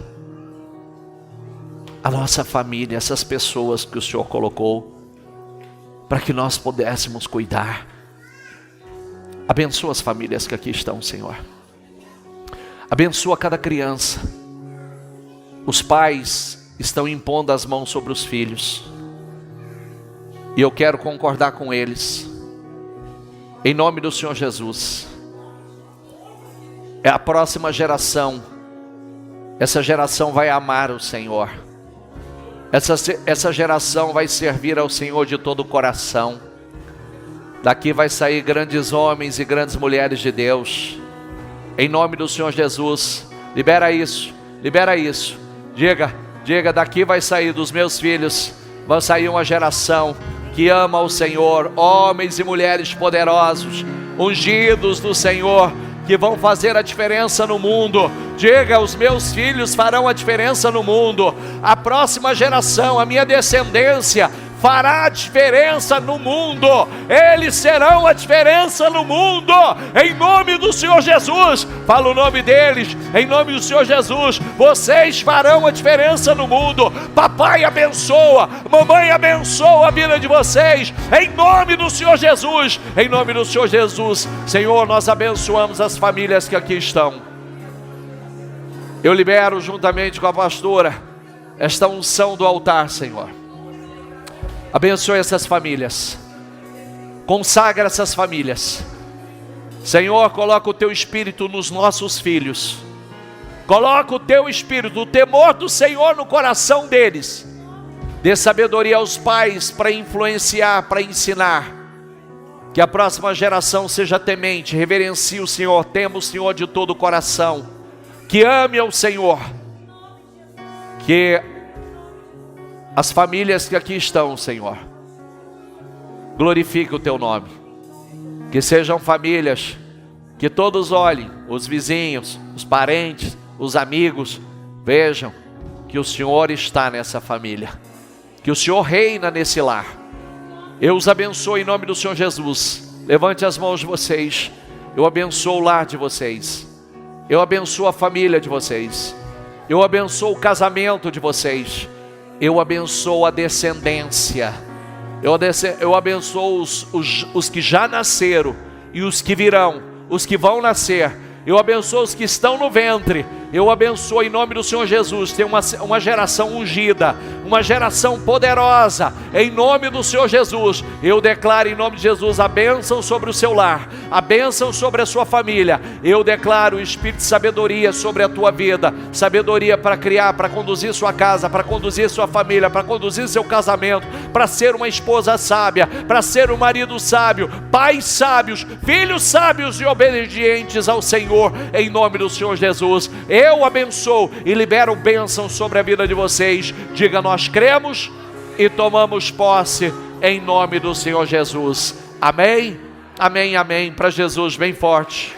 a nossa família, essas pessoas que o Senhor colocou para que nós pudéssemos cuidar. Abençoa as famílias que aqui estão, Senhor. Abençoa cada criança. Os pais estão impondo as mãos sobre os filhos, e eu quero concordar com eles, em nome do Senhor Jesus. É a próxima geração, essa geração vai amar o Senhor, essa geração vai servir ao Senhor de todo o coração. Daqui vai sair grandes homens e grandes mulheres de Deus, em nome do Senhor Jesus. Libera isso, libera isso. Diga, daqui vai sair dos meus filhos, vai sair uma geração que ama o Senhor, homens e mulheres poderosos, ungidos do Senhor, que vão fazer a diferença no mundo. Diga: os meus filhos farão a diferença no mundo. A próxima geração, a minha descendência, fará a diferença no mundo. Eles serão a diferença no mundo, em nome do Senhor Jesus. Fala o nome deles, em nome do Senhor Jesus. Vocês farão a diferença no mundo. Papai abençoa, mamãe abençoa a vida de vocês, em nome do Senhor Jesus, em nome do Senhor Jesus. Senhor, nós abençoamos as famílias que aqui estão. Eu libero juntamente com a pastora esta unção do altar, Senhor. Abençoe essas famílias, consagra essas famílias, Senhor. Coloca o teu Espírito nos nossos filhos, coloca o teu Espírito, o temor do Senhor no coração deles. Dê sabedoria aos pais para influenciar, para ensinar, que a próxima geração seja temente, reverencie o Senhor, tema o Senhor de todo o coração, que ame ao Senhor. Que as famílias que aqui estão, Senhor, glorifique o teu nome. Que sejam famílias que todos olhem, os vizinhos, os parentes, os amigos, vejam que o Senhor está nessa família, que o Senhor reina nesse lar. Eu os abençoo em nome do Senhor Jesus. Levante as mãos de vocês. Eu abençoo o lar de vocês, eu abençoo a família de vocês, eu abençoo o casamento de vocês, eu abençoo a descendência, eu abençoo os que já nasceram e os que virão, os que vão nascer. Eu abençoo os que estão no ventre. Eu abençoo em nome do Senhor Jesus. Tem uma geração ungida, uma geração poderosa, em nome do Senhor Jesus. Eu declaro em nome de Jesus a bênção sobre o seu lar, a bênção sobre a sua família. Eu declaro o espírito de sabedoria sobre a tua vida, sabedoria para criar, para conduzir sua casa, para conduzir sua família, para conduzir seu casamento, para ser uma esposa sábia, para ser um marido sábio, pais sábios, filhos sábios e obedientes ao Senhor, em nome do Senhor Jesus. Eu abençoo e libero bênção sobre a vida de vocês. Diga: nós cremos e tomamos posse em nome do Senhor Jesus. Amém, amém, amém. Para Jesus, bem forte.